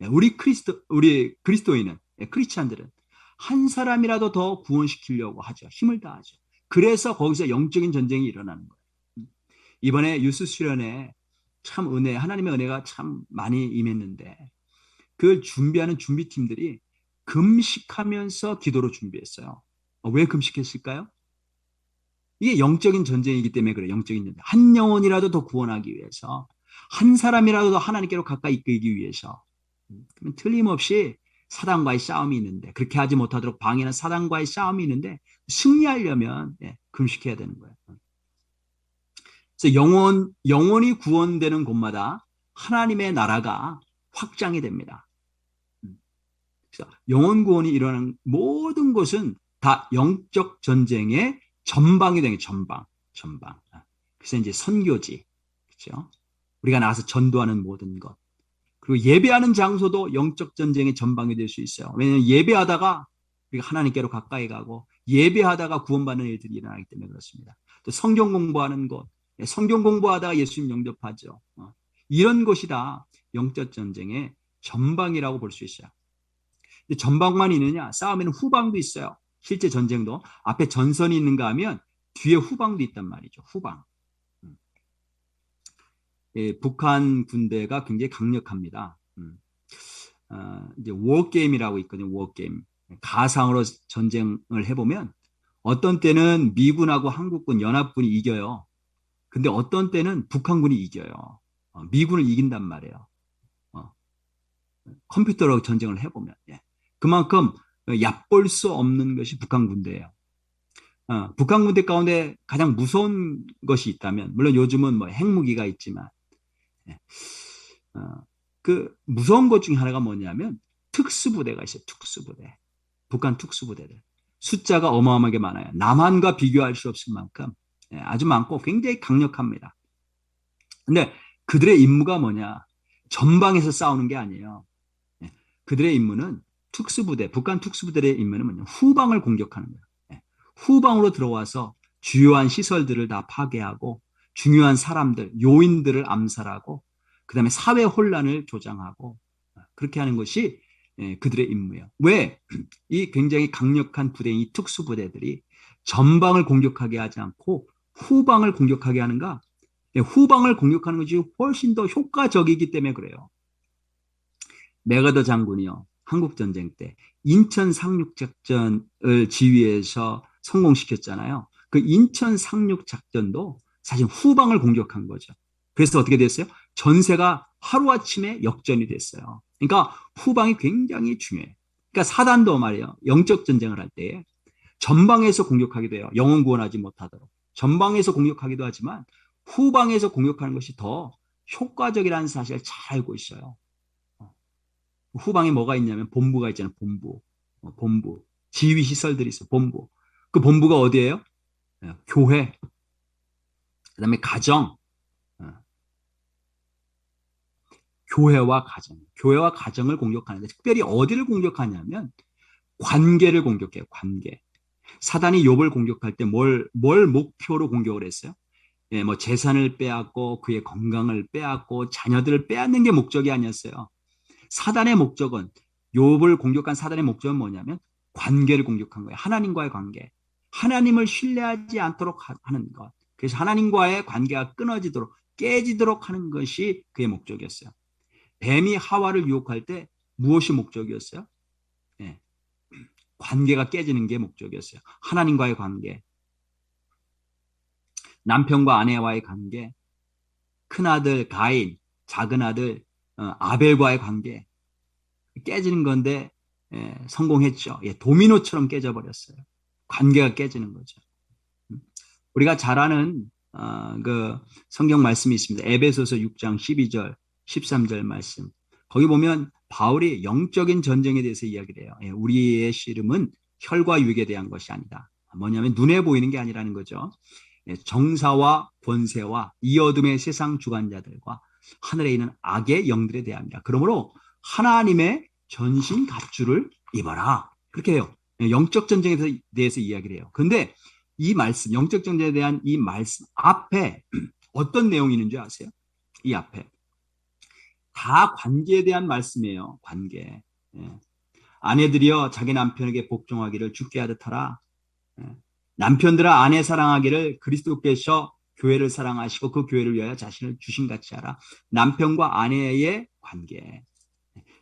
Speaker 5: 우리 그리스도인은, 크리스찬들은 한 사람이라도 더 구원시키려고 하죠. 힘을 다하죠. 그래서 거기서 영적인 전쟁이 일어나는 거예요. 이번에 유스 수련회 참 하나님의 은혜가 참 많이 임했는데 그걸 준비하는 준비팀들이 금식하면서 기도로 준비했어요. 왜 금식했을까요? 이게 영적인 전쟁이기 때문에 그래요. 영적인 전쟁. 한 영혼이라도 더 구원하기 위해서, 한 사람이라도 더 하나님께로 가까이 이끌기 위해서. 그러면 틀림없이 사단과의 싸움이 있는데, 그렇게 하지 못하도록 방해하는 사단과의 싸움이 있는데 승리하려면 금식해야 되는 거예요. 그래서 영혼이 구원되는 곳마다 하나님의 나라가 확장이 됩니다. 그래서 영혼 구원이 일어나는 모든 곳은 다 영적 전쟁의 전방이 되는 전방. 그래서 이제 선교지, 그렇죠? 우리가 나가서 전도하는 모든 것. 그리고 예배하는 장소도 영적 전쟁의 전방이 될 수 있어요. 왜냐하면 예배하다가 우리가 하나님께로 가까이 가고 예배하다가 구원받는 일들이 일어나기 때문에 그렇습니다. 또 성경 공부하는 것, 성경 공부하다가 예수님 영접하죠. 이런 것이 다 영적 전쟁의 전방이라고 볼 수 있어요. 근데 전방만 있느냐? 싸움에는 후방도 있어요. 실제 전쟁도 앞에 전선이 있는가 하면 뒤에 후방도 있단 말이죠. 후방. 북한 군대가 굉장히 강력합니다. 이제 워게임이라고 있거든요. 워게임. 가상으로 전쟁을 해보면 어떤 때는 미군하고 한국군, 연합군이 이겨요. 근데 어떤 때는 북한군이 이겨요. 미군을 이긴단 말이에요. 컴퓨터로 전쟁을 해보면. 그만큼 얕볼 수 없는 것이 북한 군대예요. 북한 군대 가운데 가장 무서운 것이 있다면, 물론 요즘은 뭐 핵무기가 있지만, 그 무서운 것 중에 하나가 뭐냐면 특수부대가 있어요. 특수부대. 북한 특수부대들. 숫자가 어마어마하게 많아요. 남한과 비교할 수 없을 만큼 아주 많고 굉장히 강력합니다. 근데 그들의 임무가 뭐냐? 전방에서 싸우는 게 아니에요. 그들의 임무는 특수부대, 북한 특수부대의 임무는 뭐냐? 후방을 공격하는 거예요. 후방으로 들어와서 주요한 시설들을 다 파괴하고 중요한 사람들, 요인들을 암살하고 그 다음에 사회 혼란을 조장하고 그렇게 하는 것이 그들의 임무예요. 왜? 이 굉장히 강력한 부대인 이 특수부대들이 전방을 공격하게 하지 않고 후방을 공격하게 하는가? 후방을 공격하는 것이 훨씬 더 효과적이기 때문에 그래요. 메가더 장군이요. 한국전쟁 때 인천 상륙작전을 지휘해서 성공시켰잖아요. 그 인천 상륙작전도 사실 후방을 공격한 거죠. 그래서 어떻게 됐어요? 전세가 하루아침에 역전이 됐어요. 그러니까 후방이 굉장히 중요해요. 그러니까 사단도 말이에요. 영적 전쟁을 할 때 전방에서 공격하기도 해요. 영혼 구원하지 못하도록. 전방에서 공격하기도 하지만 후방에서 공격하는 것이 더 효과적이라는 사실을 잘 알고 있어요. 후방에 뭐가 있냐면 본부가 있잖아요. 본부. 지휘 시설들이 있어요. 본부. 그 본부가 어디예요? 교회. 그다음에 가정. 교회와 가정을 공격하는데 특별히 어디를 공격하냐면 관계를 공격해요. 관계. 사단이 욥을 공격할 때 뭘 목표로 공격을 했어요? 뭐 재산을 빼앗고 그의 건강을 빼앗고 자녀들을 빼앗는 게 목적이 아니었어요. 사단의 목적은 욥을 공격한 사단의 목적은 뭐냐면 관계를 공격한 거예요. 하나님과의 관계. 하나님을 신뢰하지 않도록 하는 것. 그래서 하나님과의 관계가 끊어지도록 깨지도록 하는 것이 그의 목적이었어요. 뱀이 하와를 유혹할 때 무엇이 목적이었어요? 관계가 깨지는 게 목적이었어요. 하나님과의 관계. 남편과 아내와의 관계. 큰아들 가인, 작은아들 아벨과의 관계. 깨지는 건데 성공했죠. 도미노처럼 깨져버렸어요. 관계가 깨지는 거죠. 우리가 잘 아는 그 성경 말씀이 있습니다. 에베소서 6장 12절, 13절 말씀. 거기 보면 바울이 영적인 전쟁에 대해서 이야기를 해요. 우리의 씨름은 혈과 육에 대한 것이 아니다. 뭐냐면 눈에 보이는 게 아니라는 거죠. 정사와 권세와 이 어둠의 세상 주관자들과 하늘에 있는 악의 영들에 대합니다. 그러므로 하나님의 전신 갑주를 입어라. 그렇게 해요. 영적 전쟁에 대해서 이야기를 해요. 그런데 이 말씀, 영적 전쟁에 대한 이 말씀 앞에 어떤 내용이 있는지 아세요? 이 앞에. 다 관계에 대한 말씀이에요. 관계. 아내들이여 자기 남편에게 복종하기를 주께 하듯 하라. 남편들아 아내 사랑하기를 그리스도께서 교회를 사랑하시고 그 교회를 위하여 자신을 주신 같이 하라. 남편과 아내의 관계.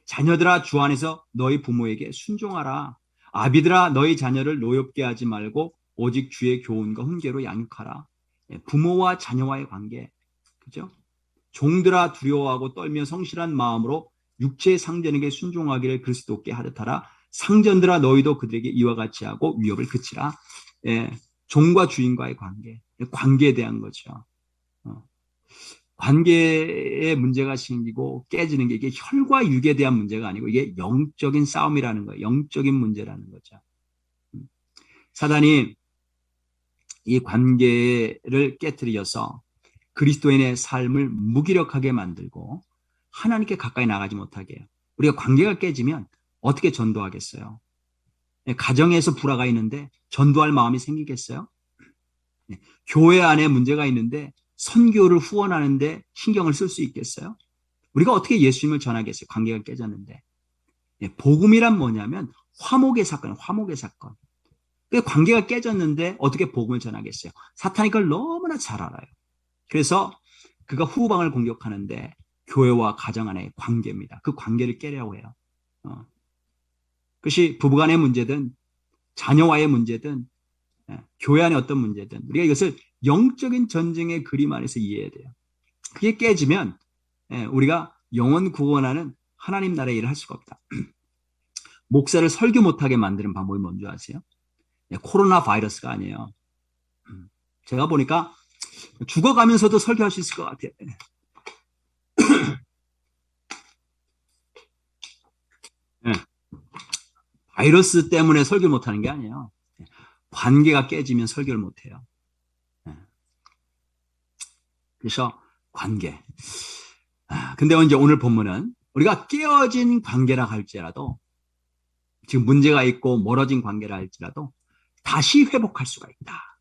Speaker 5: 자녀들아 주 안에서 너희 부모에게 순종하라. 아비들아 너희 자녀를 노엽게 하지 말고 오직 주의 교훈과 훈계로 양육하라. 부모와 자녀와의 관계. 그죠? 종들아 두려워하고 떨며 성실한 마음으로 육체의 상전에게 순종하기를 그리스도께 하듯 하라. 상전들아 너희도 그들에게 이와 같이 하고 위협을 그치라. 종과 주인과의 관계. 관계에 대한 거죠. 관계에 문제가 생기고 깨지는 게 이게 혈과 육에 대한 문제가 아니고 이게 영적인 싸움이라는 거예요. 영적인 문제라는 거죠. 사단이 이 관계를 깨뜨려서 그리스도인의 삶을 무기력하게 만들고 하나님께 가까이 나가지 못하게 해요. 우리가 관계가 깨지면 어떻게 전도하겠어요? 가정에서 불화가 있는데 전도할 마음이 생기겠어요? 교회 안에 문제가 있는데 선교를 후원하는데 신경을 쓸 수 있겠어요? 우리가 어떻게 예수님을 전하겠어요? 관계가 깨졌는데. 복음이란 뭐냐면 화목의 사건, 화목의 사건. 관계가 깨졌는데 어떻게 복음을 전하겠어요? 사탄이 그걸 너무나 잘 알아요. 그래서 그가 후방을 공격하는데 교회와 가정 안의 관계입니다. 그 관계를 깨려고 해요. 그것이 부부간의 문제든 자녀와의 문제든 교회 안의 어떤 문제든 우리가 이것을 영적인 전쟁의 그림 안에서 이해해야 돼요. 그게 깨지면 우리가 영원 구원하는 하나님 나라의 일을 할 수가 없다. 목사를 설교 못하게 만드는 방법이 뭔지 아세요? 코로나 바이러스가 아니에요. 제가 보니까 죽어가면서도 설교할 수 있을 것 같아요. 바이러스 때문에 설교를 못하는 게 아니에요. 관계가 깨지면 설교를 못해요. 그래서 관계. 근데 이제 오늘 본문은 우리가 깨어진 관계라 할지라도 지금 문제가 있고 멀어진 관계라 할지라도 다시 회복할 수가 있다.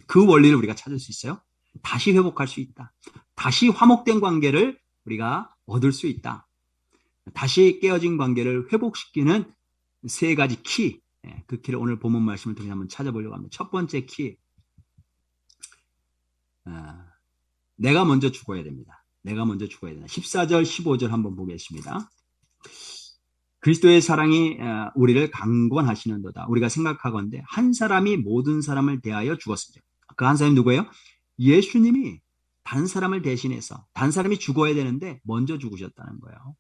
Speaker 5: 그 원리를 우리가 찾을 수 있어요. 다시 회복할 수 있다. 다시 화목된 관계를 우리가 얻을 수 있다. 다시 깨어진 관계를 회복시키는 세 가지 키. 그 키를 오늘 본문 말씀을 통해 한번 찾아보려고 합니다. 첫 번째 키. 내가 먼저 죽어야 됩니다. 내가 먼저 죽어야 된다. 14절, 15절 한번 보겠습니다. 그리스도의 사랑이 우리를 강권하시는도다. 우리가 생각하건대 한 사람이 모든 사람을 대하여 죽었으며 그 한 사람이 누구예요? 예수님이 다른 사람을 대신해서 다른 사람이 죽어야 되는데 먼저 죽으셨다는 거예요.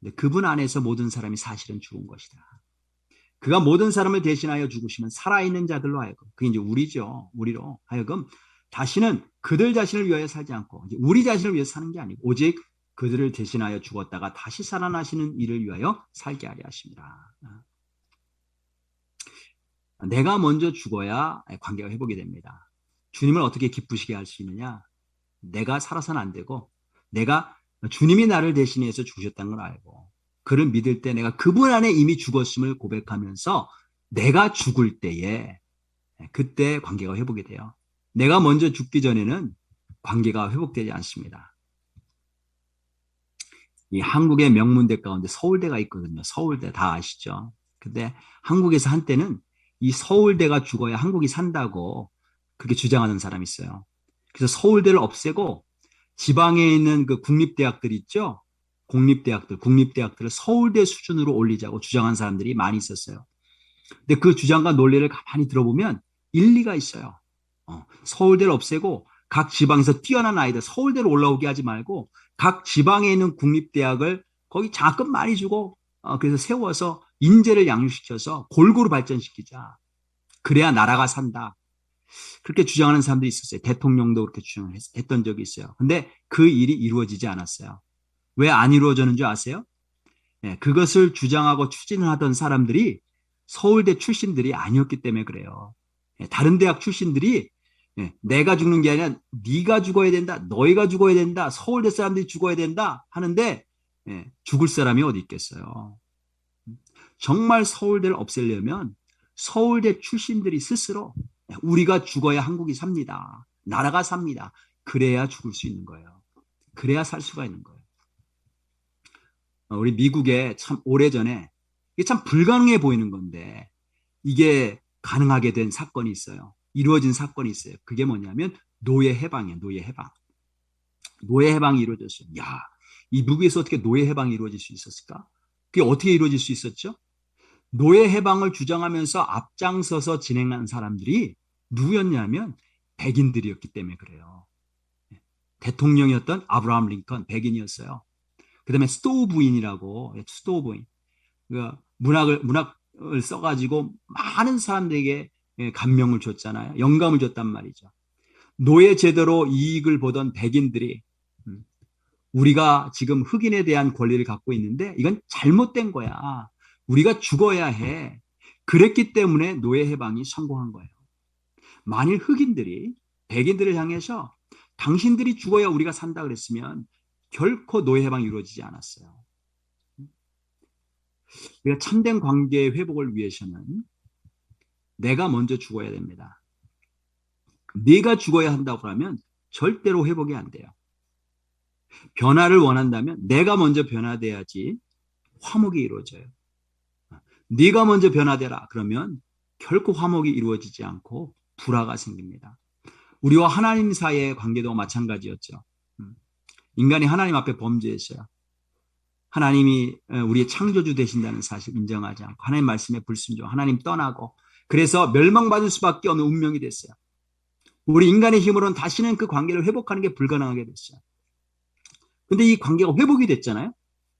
Speaker 5: 근데 그분 안에서 모든 사람이 사실은 죽은 것이다. 그가 모든 사람을 대신하여 죽으시면 살아있는 자들로 하여금 그게 이제 우리죠. 우리로 하여금 다시는 그들 자신을 위하여 살지 않고 이제 우리 자신을 위해서 사는 게 아니고 오직 그들을 대신하여 죽었다가 다시 살아나시는 이를 위하여 살게 하려 하십니다. 내가 먼저 죽어야 관계가 회복이 됩니다. 주님을 어떻게 기쁘시게 할 수 있느냐? 내가 살아서는 안 되고 내가 주님이 나를 대신해서 죽으셨다는 걸 알고 그를 믿을 때 내가 그분 안에 이미 죽었음을 고백하면서 내가 죽을 때에 그때 관계가 회복이 돼요. 내가 먼저 죽기 전에는 관계가 회복되지 않습니다. 이 한국의 명문대 가운데 서울대가 있거든요. 서울대 다 아시죠? 근데 한국에서 한때는 이 서울대가 죽어야 한국이 산다고 그렇게 주장하는 사람이 있어요. 그래서 서울대를 없애고 지방에 있는 그 국립대학들 있죠? 국립대학들을 서울대 수준으로 올리자고 주장한 사람들이 많이 있었어요. 근데 그 주장과 논리를 가만히 들어보면 일리가 있어요. 서울대를 없애고 각 지방에서 뛰어난 아이들 서울대로 올라오게 하지 말고 각 지방에 있는 국립대학을 거기 장학금 많이 주고 그래서 세워서 인재를 양육시켜서 골고루 발전시키자. 그래야 나라가 산다. 그렇게 주장하는 사람들이 있었어요. 대통령도 그렇게 주장했던 적이 있어요. 근데 그 일이 이루어지지 않았어요. 왜 안 이루어졌는지 아세요? 그것을 주장하고 추진을 하던 사람들이 서울대 출신들이 아니었기 때문에 그래요. 다른 대학 출신들이 내가 죽는 게 아니라 네가 죽어야 된다. 너희가 죽어야 된다. 서울대 사람들이 죽어야 된다 하는데 죽을 사람이 어디 있겠어요. 정말 서울대를 없애려면 서울대 출신들이 스스로 우리가 죽어야 한국이 삽니다. 나라가 삽니다. 그래야 죽을 수 있는 거예요. 그래야 살 수가 있는 거예요. 우리 미국에 참 오래전에 이게 참 불가능해 보이는 건데 이게 가능하게 된 사건이 있어요. 이루어진 사건이 있어요. 그게 뭐냐면 노예 해방이에요. 노예 해방. 노예 해방이 이루어졌어요. 야, 이 미국에서 어떻게 노예 해방이 이루어질 수 있었을까? 그게 어떻게 이루어질 수 있었죠? 노예 해방을 주장하면서 앞장서서 진행한 사람들이 누구였냐면 백인들이었기 때문에 그래요. 대통령이었던 아브라함 링컨 백인이었어요. 그 다음에 스토우 부인이라고, 스토우 부인. 문학을 써가지고 많은 사람들에게 감명을 줬잖아요. 영감을 줬단 말이죠. 노예 제도로 이익을 보던 백인들이 우리가 지금 흑인에 대한 권리를 갖고 있는데 이건 잘못된 거야. 우리가 죽어야 해. 그랬기 때문에 노예 해방이 성공한 거예요. 만일 흑인들이 백인들을 향해서 당신들이 죽어야 우리가 산다 그랬으면 결코 노예 해방이 이루어지지 않았어요. 우리가 참된 관계의 회복을 위해서는 내가 먼저 죽어야 됩니다. 네가 죽어야 한다고 하면 절대로 회복이 안 돼요. 변화를 원한다면 내가 먼저 변화돼야지 화목이 이루어져요. 네가 먼저 변화되라 그러면 결코 화목이 이루어지지 않고 불화가 생깁니다. 우리와 하나님 사이의 관계도 마찬가지였죠. 인간이 하나님 앞에 범죄했어요. 하나님이 우리의 창조주 되신다는 사실 인정하지 않고 하나님 말씀에 불순종, 하나님 떠나고 그래서 멸망받을 수밖에 없는 운명이 됐어요. 우리 인간의 힘으로는 다시는 그 관계를 회복하는 게 불가능하게 됐어요. 근데 이 관계가 회복이 됐잖아요.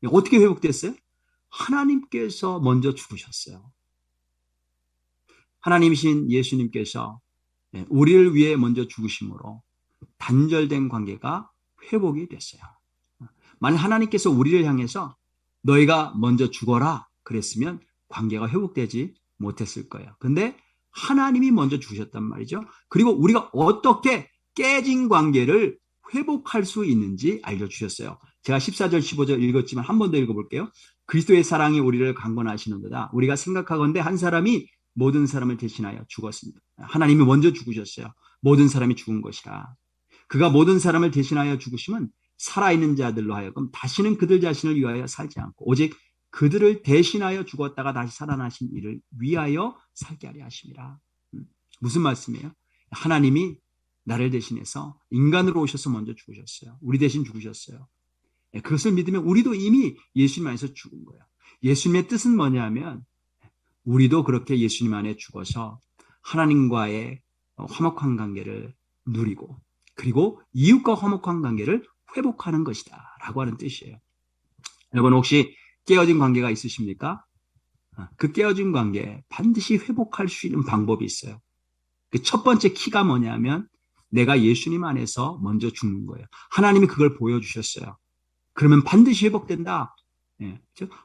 Speaker 5: 어떻게 회복됐어요? 하나님께서 먼저 죽으셨어요. 하나님이신 예수님께서 우리를 위해 먼저 죽으심으로 단절된 관계가 회복이 됐어요. 만약 하나님께서 우리를 향해서 너희가 먼저 죽어라 그랬으면 관계가 회복되지 못했을 거예요. 근데 하나님이 먼저 죽으셨단 말이죠. 그리고 우리가 어떻게 깨진 관계를 회복할 수 있는지 알려주셨어요. 제가 14절 15절 읽었지만 한 번 더 읽어볼게요. 그리스도의 사랑이 우리를 강권하시는도다. 우리가 생각하건대 한 사람이 모든 사람을 대신하여 죽었습니다. 하나님이 먼저 죽으셨어요. 모든 사람이 죽은 것이라. 그가 모든 사람을 대신하여 죽으시면 살아있는 자들로 하여금 다시는 그들 자신을 위하여 살지 않고 오직 그들을 대신하여 죽었다가 다시 살아나신 이를 위하여 살게 하려 하심이라. 무슨 말씀이에요? 하나님이 나를 대신해서 인간으로 오셔서 먼저 죽으셨어요. 우리 대신 죽으셨어요. 그것을 믿으면 우리도 이미 예수님 안에서 죽은 거예요. 예수님의 뜻은 뭐냐면 우리도 그렇게 예수님 안에 죽어서 하나님과의 화목한 관계를 누리고 그리고 이웃과 화목한 관계를 회복하는 것이다 라고 하는 뜻이에요. 여러분 혹시 깨어진 관계가 있으십니까? 그 깨어진 관계 반드시 회복할 수 있는 방법이 있어요. 그 첫 번째 키가 뭐냐면 내가 예수님 안에서 먼저 죽는 거예요. 하나님이 그걸 보여주셨어요. 그러면 반드시 회복된다.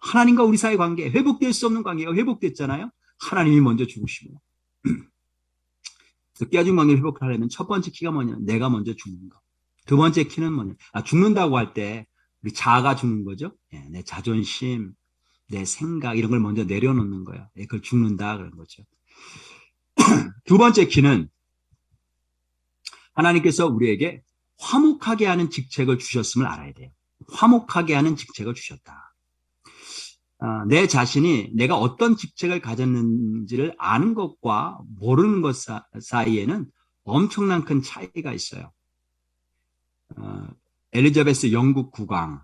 Speaker 5: 하나님과 우리 사이의 관계, 회복될 수 없는 관계가 회복됐잖아요. 하나님이 먼저 죽으시고. 깨어진 관계를 회복하려면 첫 번째 키가 뭐냐면 내가 먼저 죽는 거. 두 번째 키는 뭐냐? 죽는다고 할 때 우리 자아가 죽는 거죠. 내 자존심, 내 생각 이런 걸 먼저 내려놓는 거예요. 그걸 죽는다 그런 거죠. 두 번째 키는 하나님께서 우리에게 화목하게 하는 직책을 주셨음을 알아야 돼요. 화목하게 하는 직책을 주셨다. 내 자신이 내가 어떤 직책을 가졌는지를 아는 것과 모르는 것 사이에는 엄청난 큰 차이가 있어요. 엘리자베스 영국 국왕,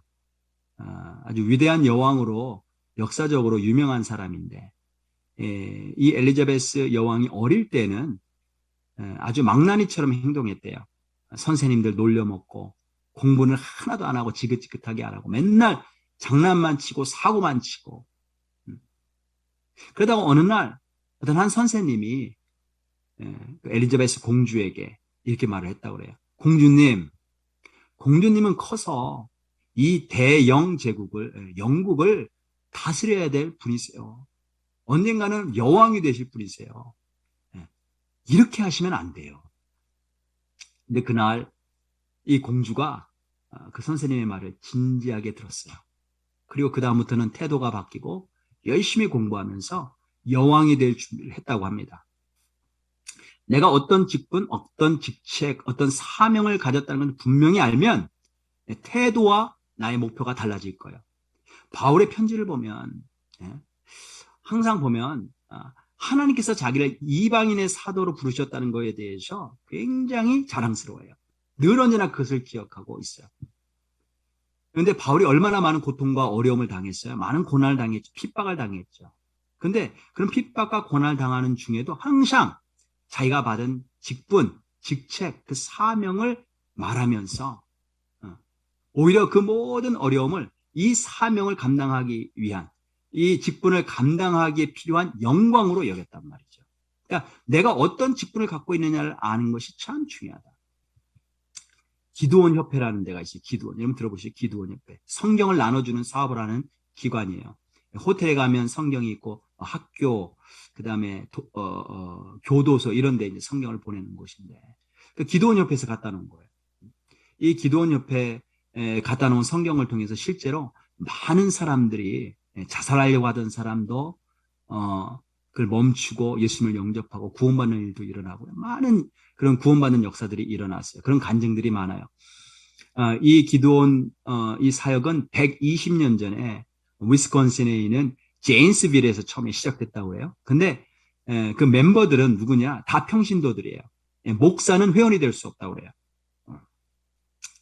Speaker 5: 아주 위대한 여왕으로 역사적으로 유명한 사람인데 이 엘리자베스 여왕이 어릴 때는 아주 망나니처럼 행동했대요. 선생님들 놀려먹고 공부는 하나도 안 하고 지긋지긋하게 안 하고 맨날 장난만 치고 사고만 치고 그러다가 어느 날 어떤 한 선생님이 엘리자베스 공주에게 이렇게 말을 했다고 그래요. 공주님은 커서 이 대영 제국을 영국을 다스려야 될 분이세요. 언젠가는 여왕이 되실 분이세요. 이렇게 하시면 안 돼요. 근데 그날 이 공주가 그 선생님의 말을 진지하게 들었어요. 그리고 그 다음부터는 태도가 바뀌고 열심히 공부하면서 여왕이 될 준비를 했다고 합니다. 내가 어떤 직분, 어떤 직책, 어떤 사명을 가졌다는 걸 분명히 알면 태도와 나의 목표가 달라질 거예요. 바울의 편지를 보면 예, 항상 보면 하나님께서 자기를 이방인의 사도로 부르셨다는 것에 대해서 굉장히 자랑스러워요. 늘 언제나 그것을 기억하고 있어요. 그런데 바울이 얼마나 많은 고통과 어려움을 당했어요. 많은 고난을 당했죠. 핍박을 당했죠. 그런데 그런 핍박과 고난을 당하는 중에도 항상 자기가 받은 직분, 직책, 그 사명을 말하면서 오히려 그 모든 어려움을 이 사명을 감당하기 위한 이 직분을 감당하기에 필요한 영광으로 여겼단 말이죠. 그러니까 내가 어떤 직분을 갖고 있느냐를 아는 것이 참 중요하다. 기도원 협회라는 데가 있어요. 기도원. 여러분 들어보시죠. 기도원 협회. 성경을 나눠주는 사업을 하는 기관이에요. 호텔에 가면 성경이 있고 학교, 그다음에 교도소 이런 데 이제 성경을 보내는 곳인데 그 기도원 협회에서 갖다 놓은 거예요. 이 기도원 협회에 갖다 놓은 성경을 통해서 실제로 많은 사람들이 자살하려고 하던 사람도 그걸 멈추고 예수님을 영접하고 구원받는 일도 일어나고 많은 그런 구원받는 역사들이 일어났어요. 그런 간증들이 많아요. 이 기도원 이 사역은 120년 전에 위스콘신에 있는 제인스빌에서 처음에 시작됐다고 해요. 근데 그 멤버들은 누구냐? 다 평신도들이에요. 목사는 회원이 될 수 없다고 그래요.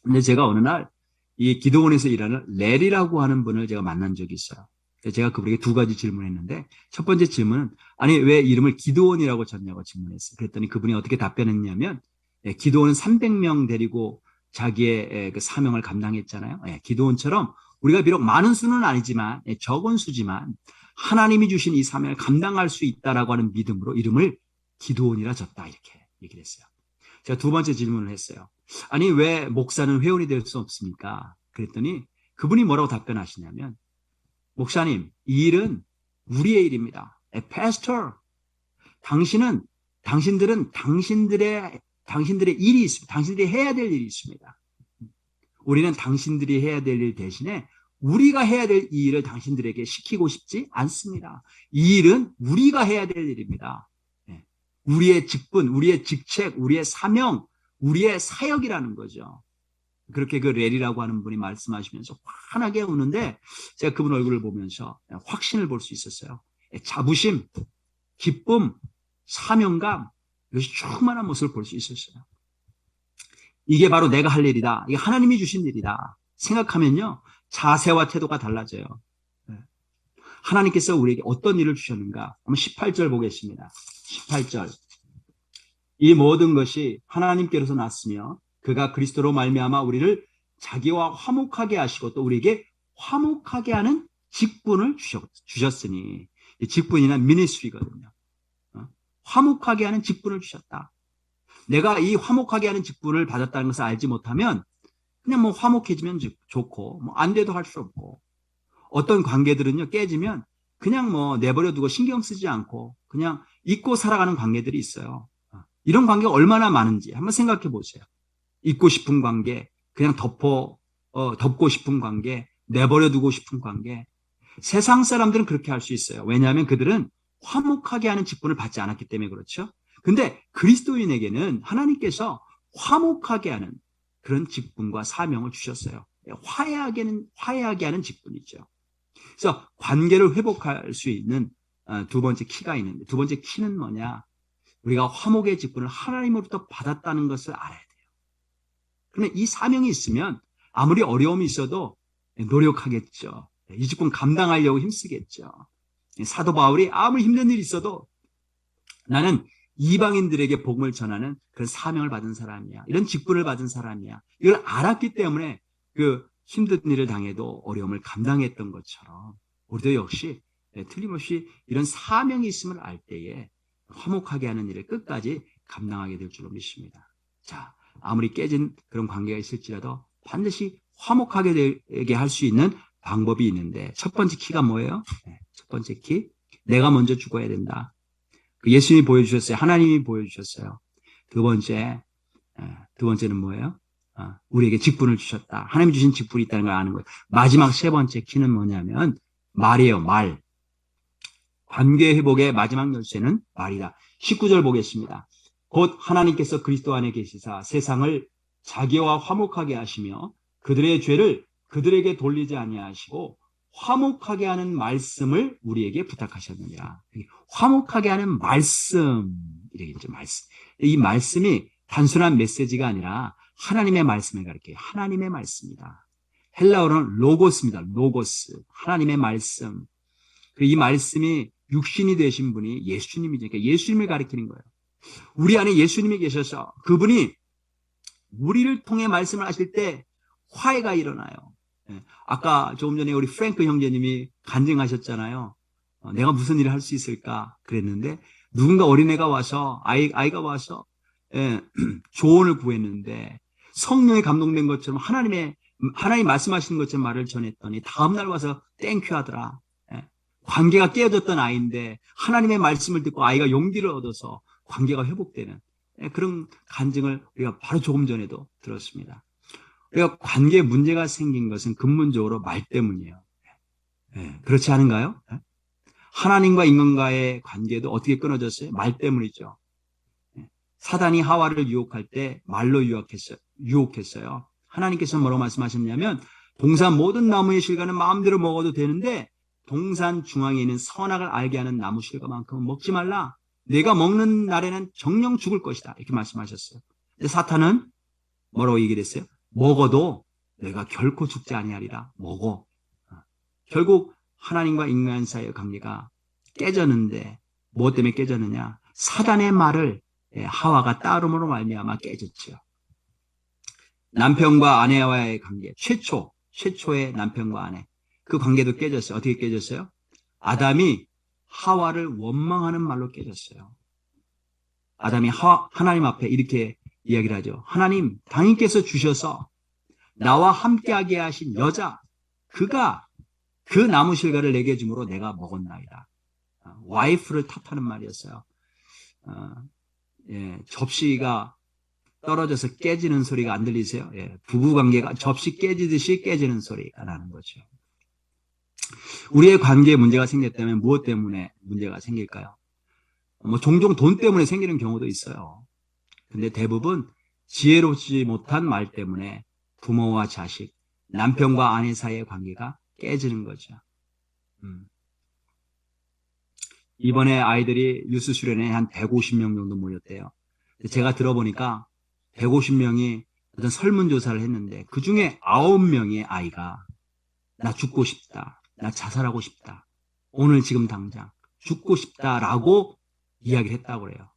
Speaker 5: 근데 제가 어느 날 이 기도원에서 일하는 렐이라고 하는 분을 제가 만난 적이 있어요. 제가 그분에게 두 가지 질문했는데 첫 번째 질문은 아니 왜 이름을 기도원이라고 졌냐고 질문했어요. 그랬더니 그분이 어떻게 답변했냐면 기도원은 300명 데리고 자기의 그 사명을 감당했잖아요. 기도원처럼 우리가 비록 많은 수는 아니지만 적은 수지만 하나님이 주신 이 사명을 감당할 수 있다라고 하는 믿음으로 이름을 기도원이라 졌다 이렇게 얘기를 했어요. 제가 두 번째 질문을 했어요. 아니 왜 목사는 회원이 될 수 없습니까? 그랬더니 그분이 뭐라고 답변하시냐면 목사님, 이 일은 우리의 일입니다. pastor. 당신들은 당신들의 일이 있습니다. 당신들이 해야 될 일이 있습니다. 우리는 당신들이 해야 될 일 대신에 우리가 해야 될 이 일을 당신들에게 시키고 싶지 않습니다. 이 일은 우리가 해야 될 일입니다. 우리의 직분, 우리의 직책, 우리의 사명, 우리의 사역이라는 거죠. 그렇게 그 렐이라고 하는 분이 말씀하시면서 환하게 우는데 제가 그분 얼굴을 보면서 확신을 볼 수 있었어요. 자부심, 기쁨, 사명감, 이것이 충만한 모습을 볼 수 있었어요. 이게 바로 내가 할 일이다. 이게 하나님이 주신 일이다. 생각하면요. 자세와 태도가 달라져요. 하나님께서 우리에게 어떤 일을 주셨는가? 한번 18절 보겠습니다. 18절. 이 모든 것이 하나님께로서 났으며 그가 그리스도로 말미암아 우리를 자기와 화목하게 하시고 또 우리에게 화목하게 하는 직분을 주셨으니 이 직분이나 미니스트리거든요. 화목하게 하는 직분을 주셨다. 내가 이 화목하게 하는 직분을 받았다는 것을 알지 못하면 그냥 뭐 화목해지면 좋고 뭐 안 돼도 할 수 없고 어떤 관계들은요 깨지면 그냥 뭐 내버려 두고 신경 쓰지 않고 그냥 잊고 살아가는 관계들이 있어요. 이런 관계가 얼마나 많은지 한번 생각해 보세요. 잊고 싶은 관계, 그냥 덮고 싶은 관계, 내버려 두고 싶은 관계. 세상 사람들은 그렇게 할 수 있어요. 왜냐하면 그들은 화목하게 하는 직분을 받지 않았기 때문에 그렇죠. 근데 그리스도인에게는 하나님께서 화목하게 하는 그런 직분과 사명을 주셨어요. 화해하게 하는 직분이죠. 그래서 관계를 회복할 수 있는 두 번째 키가 있는데 두 번째 키는 뭐냐? 우리가 화목의 직분을 하나님으로부터 받았다는 것을 알아야 돼요. 그러면 이 사명이 있으면 아무리 어려움이 있어도 노력하겠죠. 이 직분 감당하려고 힘쓰겠죠. 사도 바울이 아무리 힘든 일이 있어도 나는 이방인들에게 복음을 전하는 그런 사명을 받은 사람이야. 이런 직분을 받은 사람이야. 이걸 알았기 때문에 그 힘든 일을 당해도 어려움을 감당했던 것처럼 우리도 역시 틀림없이 이런 사명이 있음을 알 때에 화목하게 하는 일을 끝까지 감당하게 될 줄로 믿습니다. 자, 아무리 깨진 그런 관계가 있을지라도 반드시 화목하게 되게 할 수 있는 방법이 있는데 첫 번째 키가 뭐예요? 첫 번째 키, 내가 먼저 죽어야 된다. 예수님이 보여주셨어요. 하나님이 보여주셨어요. 두 번째는 뭐예요? 우리에게 직분을 주셨다. 하나님이 주신 직분이 있다는 걸 아는 거예요. 마지막 세 번째 키는 뭐냐면 말이에요. 말. 관계 회복의 마지막 열쇠는 말이다. 19절 보겠습니다. 곧 하나님께서 그리스도 안에 계시사 세상을 자기와 화목하게 하시며 그들의 죄를 그들에게 돌리지 아니하시고 화목하게 하는 말씀을 우리에게 부탁하셨느니라. 화목하게 하는 말씀, 이렇게 말씀. 이 말씀이 단순한 메시지가 아니라 하나님의 말씀을 가리켜요. 하나님의 말씀이다. 헬라어로는 로고스입니다. 로고스. 하나님의 말씀. 이 말씀이 육신이 되신 분이 예수님이죠. 그러니까 예수님을 가리키는 거예요. 우리 안에 예수님이 계셔서 그분이 우리를 통해 말씀을 하실 때 화해가 일어나요. 아까 조금 전에 우리 프랭크 형제님이 간증하셨잖아요. 내가 무슨 일을 할 수 있을까 그랬는데 누군가 어린애가 와서 아이가 와서 조언을 구했는데 성령에 감동된 것처럼 하나님 말씀하시는 것처럼 말을 전했더니 다음날 와서 땡큐 하더라. 관계가 깨어졌던 아이인데 하나님의 말씀을 듣고 아이가 용기를 얻어서 관계가 회복되는 그런 간증을 우리가 바로 조금 전에도 들었습니다. 우리가 관계에 문제가 생긴 것은 근본적으로 말 때문이에요. 그렇지 않은가요? 하나님과 인간과의 관계도 어떻게 끊어졌어요? 말 때문이죠. 사단이 하와를 유혹할 때 말로 유혹했어요. 하나님께서 뭐라고 말씀하셨냐면 동산 모든 나무의 실과는 마음대로 먹어도 되는데 동산 중앙에 있는 선악을 알게 하는 나무 실과만큼은 먹지 말라. 내가 먹는 날에는 정령 죽을 것이다. 이렇게 말씀하셨어요. 근데 사탄은 뭐라고 얘기를 했어요? 먹어도 내가 결코 죽지 아니하리라. 먹어. 결국 하나님과 인간 사이의 관계가 깨졌는데 무엇 때문에 깨졌느냐? 사단의 말을 하와가 따름으로 말미암아 깨졌죠. 남편과 아내와의 관계, 최초의 남편과 아내, 그 관계도 깨졌어요. 어떻게 깨졌어요? 아담이 하와를 원망하는 말로 깨졌어요. 아담이 하나님 앞에 이렇게 이야기를 하죠. 하나님, 당신께서 주셔서 나와 함께하게 하신 여자, 그가 그 나무 실과를 내게 주므로 내가 먹었나이다. 와이프를 탓하는 말이었어요. 접시가 떨어져서 깨지는 소리가 안 들리세요? 부부관계가 접시 깨지듯이 깨지는 소리가 나는 거죠. 우리의 관계에 문제가 생겼다면 무엇 때문에 문제가 생길까요? 종종 돈 때문에 생기는 경우도 있어요. 근데 대부분 지혜롭지 못한 말 때문에 부모와 자식, 남편과 아내 사이의 관계가 깨지는 거죠. 이번에 아이들이 뉴스 수련회 한 150명 정도 모였대요. 제가 들어보니까 150명이 어떤 설문조사를 했는데 그 중에 9명의 아이가 나 죽고 싶다. 나 자살하고 싶다. 오늘 지금 당장 죽고 싶다라고 이야기를 했다고 그래요.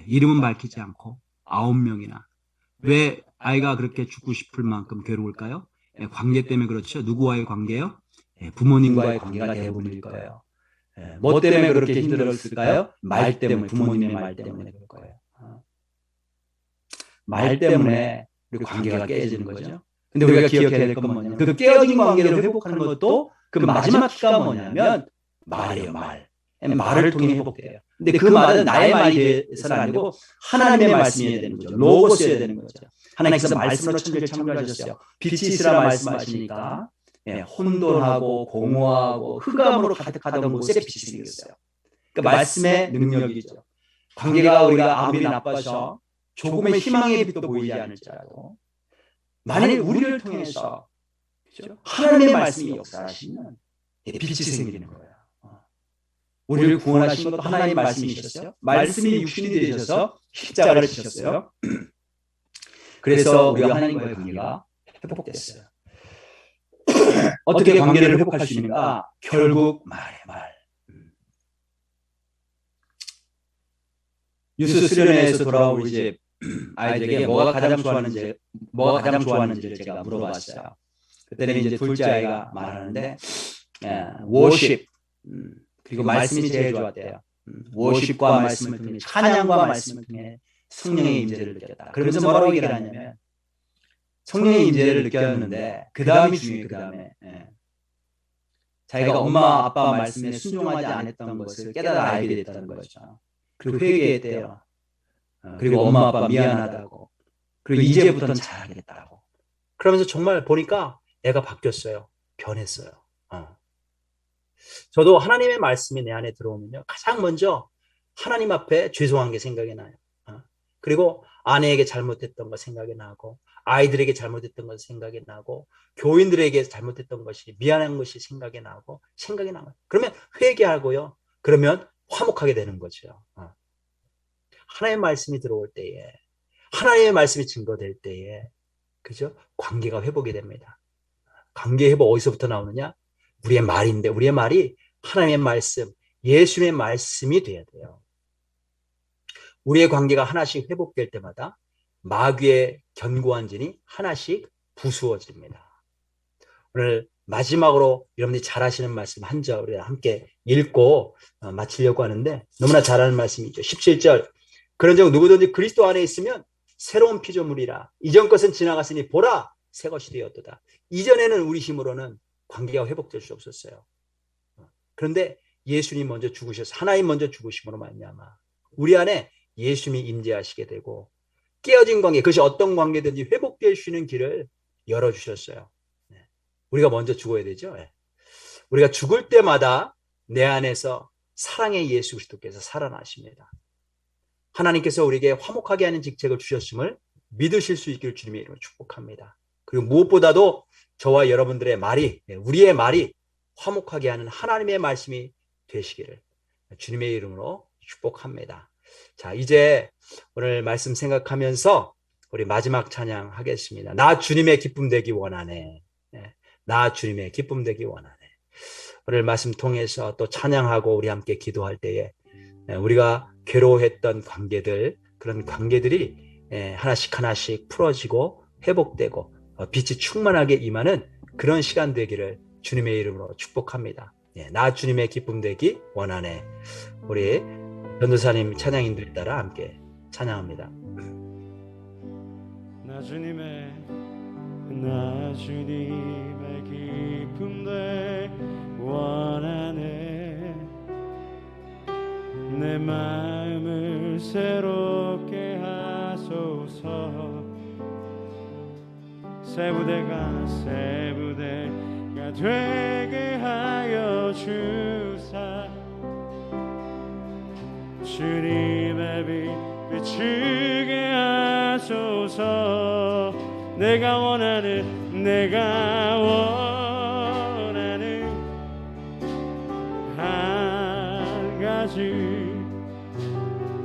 Speaker 5: 이름은 밝히지 않고 9명이나. 왜 아이가 그렇게 죽고 싶을 만큼 괴로울까요? 관계 때문에 그렇죠. 누구와의 관계요? 부모님과의 관계가 대부분일 거예요. 뭐 때문에 그렇게 힘들었을까요? 말 때문에, 부모님의 말 때문에 그럴 거예요. 말 때문에 우리 관계가 깨지는 거죠. 근데 우리가 기억해야 될 건 뭐냐면 그 깨어진 관계를 회복하는 것도 그 마지막 키가 뭐냐면 말이에요, 말. 말을 통해 회복돼요. 근데 그 말은 나의 말이 돼서는 아니고 하나님의 말씀이어야 되는 거죠. 로고스여야 되는 거죠. 하나님께서 말씀으로 천지를 창조하셨어요. 빛이 있으라 말씀하시니까 혼돈하고 공허하고 흑암으로 가득하던 곳에 빛이 생겼어요. 그 말씀의 능력이죠. 관계가 우리가 아무리 나빠서 조금의 희망의 빛도 보이지 않을지라도 만일 우리를 통해서 그렇죠? 하나님의 말씀이 역사하시면 빛이 생기는 거예요. 우리를 구원하신 것도 하나님의 말씀이셨어요. 말씀이 육신이 되셔서 십자가를 지셨어요. 그래서 우리가 하나님과의 관계가 회복됐어요. 어떻게 관계를 회복할 수 있는가? 결국 말에 말. 뉴스 수련회에서 돌아오고 이제 아이들에게 뭐가 가장 좋아하는지를 제가 물어봤어요. 그때는 이제 둘째 아이가 말하는데 워십 그리고 말씀이 제일 좋았대요. 워십과 말씀을 통해 찬양과 말씀을 통해 성령의 임재를 느꼈다. 그러면서 뭐라고 얘기를 하냐면 성령의 임재를 느꼈는데 그 다음이 중요해요. 그 다음에 자기가 엄마 아빠 말씀에 순종하지 않았던 것을 깨달아 알게 됐다는 거죠. 그리고 회개했대요. 그리고 엄마 아빠 미안하다고. 그리고 이제부터는 잘하겠다고. 그러면서 정말 보니까 애가 바뀌었어요. 변했어요. 저도 하나님의 말씀이 내 안에 들어오면요. 가장 먼저 하나님 앞에 죄송한 게 생각이 나요. 그리고 아내에게 잘못했던 거 생각이 나고
Speaker 1: 아이들에게 잘못했던 것이 생각이 나고 교인들에게 잘못했던 것이 미안한 것이 생각이 나고 그러면 회개하고요. 그러면 화목하게 되는 거죠. 하나님의 말씀이 들어올 때에 하나님의 말씀이 증거될 때에 그죠? 관계가 회복이 됩니다. 관계 회복 어디서부터 나오느냐? 우리의 말인데 우리의 말이 하나님의 말씀, 예수님의 말씀이 돼야 돼요. 우리의 관계가 하나씩 회복될 때마다 마귀의 견고한 진이 하나씩 부수어집니다. 오늘 마지막으로 여러분들이 잘 아시는 말씀 한 절 우리 함께 읽고 마치려고 하는데 너무나 잘 아는 말씀이죠. 17절 그런즉 누구든지 그리스도 안에 있으면 새로운 피조물이라 이전 것은 지나갔으니 보라 새 것이 되었도다. 이전에는 우리 힘으로는 관계가 회복될 수 없었어요. 그런데 예수님 먼저 죽으셔서 하나님 먼저 죽으심으로 말미암아 우리 안에 예수님이 임재하시게 되고 깨어진 관계 그것이 어떤 관계든지 회복될 수 있는 길을 열어주셨어요. 우리가 먼저 죽어야 되죠. 우리가 죽을 때마다 내 안에서 사랑의 예수 그리스도께서 살아나십니다. 하나님께서 우리에게 화목하게 하는 직책을 주셨음을 믿으실 수 있기를 주님의 이름으로 축복합니다. 그리고 무엇보다도 저와 여러분들의 말이 우리의 말이 화목하게 하는 하나님의 말씀이 되시기를 주님의 이름으로 축복합니다. 자, 이제 오늘 말씀 생각하면서 우리 마지막 찬양 하겠습니다. 나 주님의 기쁨 되기 원하네. 나 주님의 기쁨 되기 원하네. 오늘 말씀 통해서 또 찬양하고 우리 함께 기도할 때에 우리가 괴로워했던 관계들 그런 관계들이 하나씩 하나씩 풀어지고 회복되고 빛이 충만하게 임하는 그런 시간 되기를 주님의 이름으로 축복합니다. 나 주님의 기쁨 되기 원하네. 우리 전도사님 찬양인들 따라 함께 찬양합니다.
Speaker 2: 나 주님의 기쁨 되기 원하네. 내 마음을 새롭게 하소서. 새 부대가 되게 하여 주사. 주님의 빛 비추게 하소서. 내가 원하는 한 가지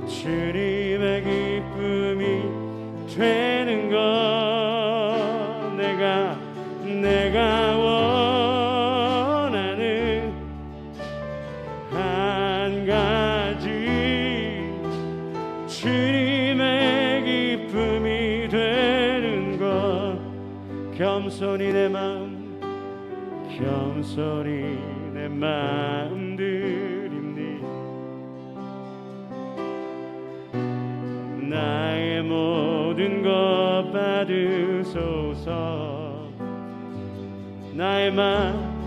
Speaker 2: 주님의 기쁨이 되는 것. 내가 원하는 한 가지 주님의 기쁨이 되는 것. 겸손히 내 마음 드립니. 나의 모든 것 받으소서. 나의 맘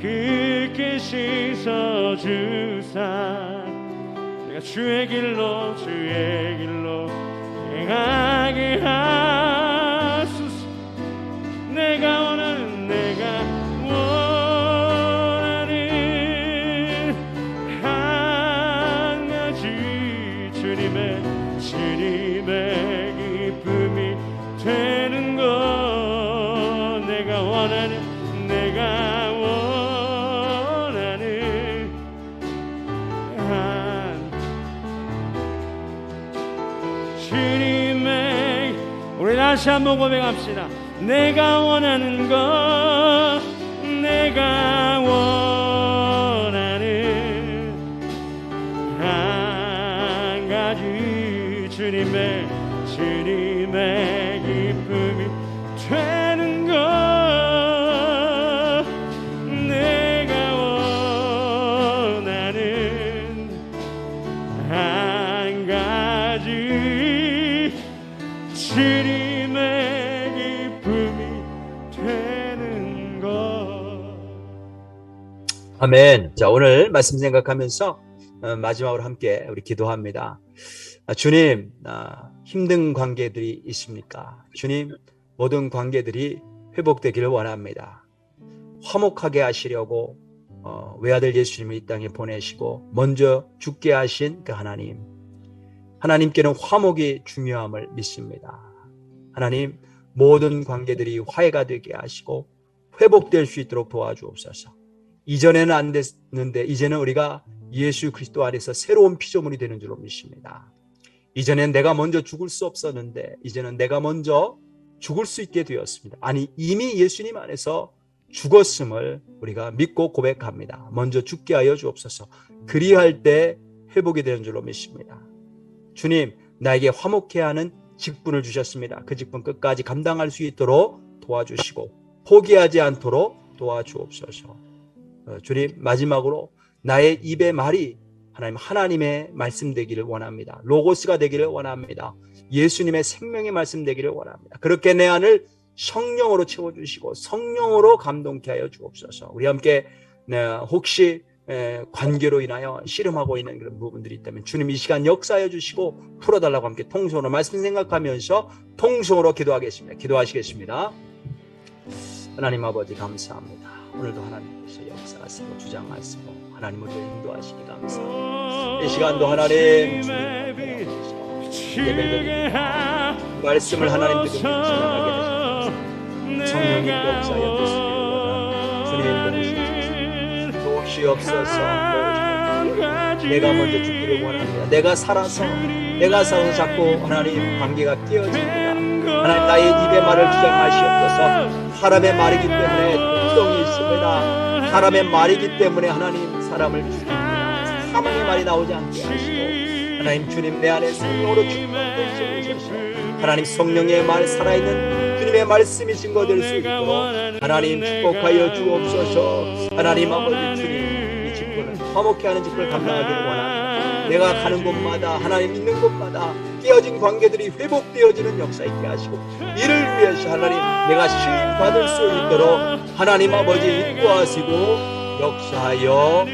Speaker 2: 굳게 씻어 주사. 내가 주의 길로 행하게 하소서. 내가 원하는 한 가지 주님의 기쁨이 되는 것. 내가 원하는 한 주님의. 우리 다시 한번 고백합시다. 내가 원하는 것. 내가 원하는 한 가지 주님의 기쁨이 되는 것. 내가 원하는 한 가지 주님의 기쁨이 되는 것.
Speaker 1: 아멘. 자, 오늘 말씀 생각하면서 마지막으로 함께 우리 기도합니다. 주님, 힘든 관계들이 있습니까? 주님, 모든 관계들이 회복되기를 원합니다. 화목하게 하시려고 외아들 예수님을 이 땅에 보내시고 먼저 죽게 하신 그 하나님께는 화목이 중요함을 믿습니다. 하나님 모든 관계들이 화해가 되게 하시고 회복될 수 있도록 도와주옵소서. 이전에는 안 됐는데 이제는 우리가 예수 그리스도 안에서 새로운 피조물이 되는 줄로 믿습니다. 이전엔 내가 먼저 죽을 수 없었는데 이제는 내가 먼저 죽을 수 있게 되었습니다. 아니 이미 예수님 안에서 죽었음을 우리가 믿고 고백합니다. 먼저 죽게 하여 주옵소서. 그리할 때 회복이 되는 줄로 믿습니다. 주님, 나에게 화목해 하는 직분을 주셨습니다. 그 직분 끝까지 감당할 수 있도록 도와주시고 포기하지 않도록 도와주옵소서. 주님, 마지막으로 나의 입의 말이 하나님의 말씀 되기를 원합니다. 로고스가 되기를 원합니다. 예수님의 생명의 말씀 되기를 원합니다. 그렇게 내 안을 성령으로 채워주시고 성령으로 감동케 하여 주옵소서. 우리 함께 혹시 관계로 인하여 씨름하고 있는 그런 부분들이 있다면 주님 이 시간 역사하여 주시고 풀어달라고 함께 통성으로 말씀 생각하면서 통성으로 기도하겠습니다. 기도하시겠습니다. 하나님 아버지 감사합니다. 오늘도 하나님께서 역사하시고 주장하시고 하나님으로 인도하시기 감사합니다. 이 시간도 하나님 예배를 말씀을 하나님 듣고 전하게 하시옵소서. 성령님 역사하여 주시기를 원합니다. 주님 도우시옵소서. 내가 먼저 죽기를 원합니다. 내가 살아서 자꾸 하나님 관계가 깨어집니다. 하나님 나의 입의 말을 주장하시옵소서. 사람의 말이기 때문에 특성이 있습니다. 사람의 말이기 때문에 하나님 사람을 죽입니다. 사망의 말이 나오지 않게 하시고 하나님 주님 내 안에 성령으로 충만되게 주셔서 하나님 성령의 말 살아있는 주님의 말씀이 증거될 수 있도록 하나님 축복하여 주옵소서. 하나님 아버지 주님 이 직분을 화목케 하는 직분을 감당하기를 원합니다. 내가 가는 곳마다 하나님 있는 곳마다 깨어진 관계들이 회복되어지는 역사 있게 하시고 이를 위해서 하나님 내가 시임 받을 수 있도록 하나님 아버지 인도하시고 역사하여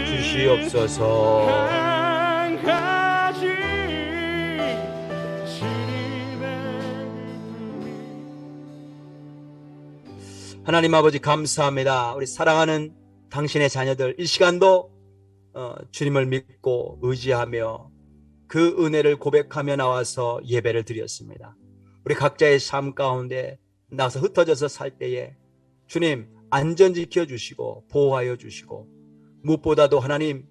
Speaker 1: 주시옵소서. 하나님 아버지 감사합니다. 우리 사랑하는 당신의 자녀들 이 시간도 주님을 믿고 의지하며 그 은혜를 고백하며 나와서 예배를 드렸습니다. 우리 각자의 삶 가운데 나와서 흩어져서 살 때에 주님 안전 지켜주시고 보호하여 주시고 무엇보다도 하나님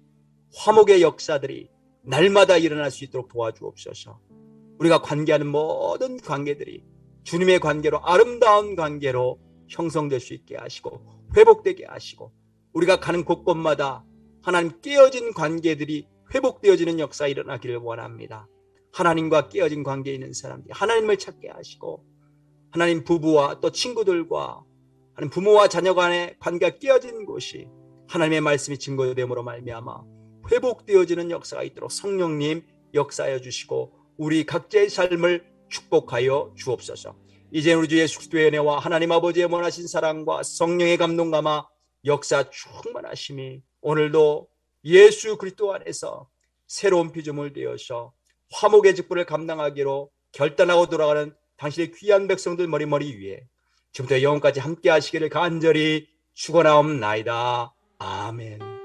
Speaker 1: 화목의 역사들이 날마다 일어날 수 있도록 도와주옵소서. 우리가 관계하는 모든 관계들이 주님의 관계로 아름다운 관계로 형성될 수 있게 하시고 회복되게 하시고 우리가 가는 곳곳마다 하나님 깨어진 관계들이 회복되어지는 역사 일어나기를 원합니다. 하나님과 깨어진 관계에 있는 사람들이 하나님을 찾게 하시고 하나님 부부와 또 친구들과 하나님 부모와 자녀 간의 관계가 깨어진 곳이 하나님의 말씀이 증거됨으로 말미암아 회복되어지는 역사가 있도록 성령님 역사하여 주시고 우리 각자의 삶을 축복하여 주옵소서. 이제 우리 주 예수 그리스도의 은혜와 하나님 아버지의 원하신 사랑과 성령의 감동감화 역사 충만하심이 오늘도 예수 그리스도 안에서 새로운 피조물 되어서 화목의 직분을 감당하기로 결단하고 돌아가는 당신의 귀한 백성들 머리 위에 지금부터 영원까지 함께 하시기를 간절히 축원하옵나이다. 아멘.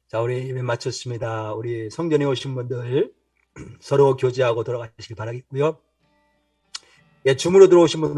Speaker 1: 자, 우리 예배 마쳤습니다. 우리 성전에 오신 분들 서로 교제하고 돌아가시길 바라겠고요. 예, 줌으로 들어오신 분들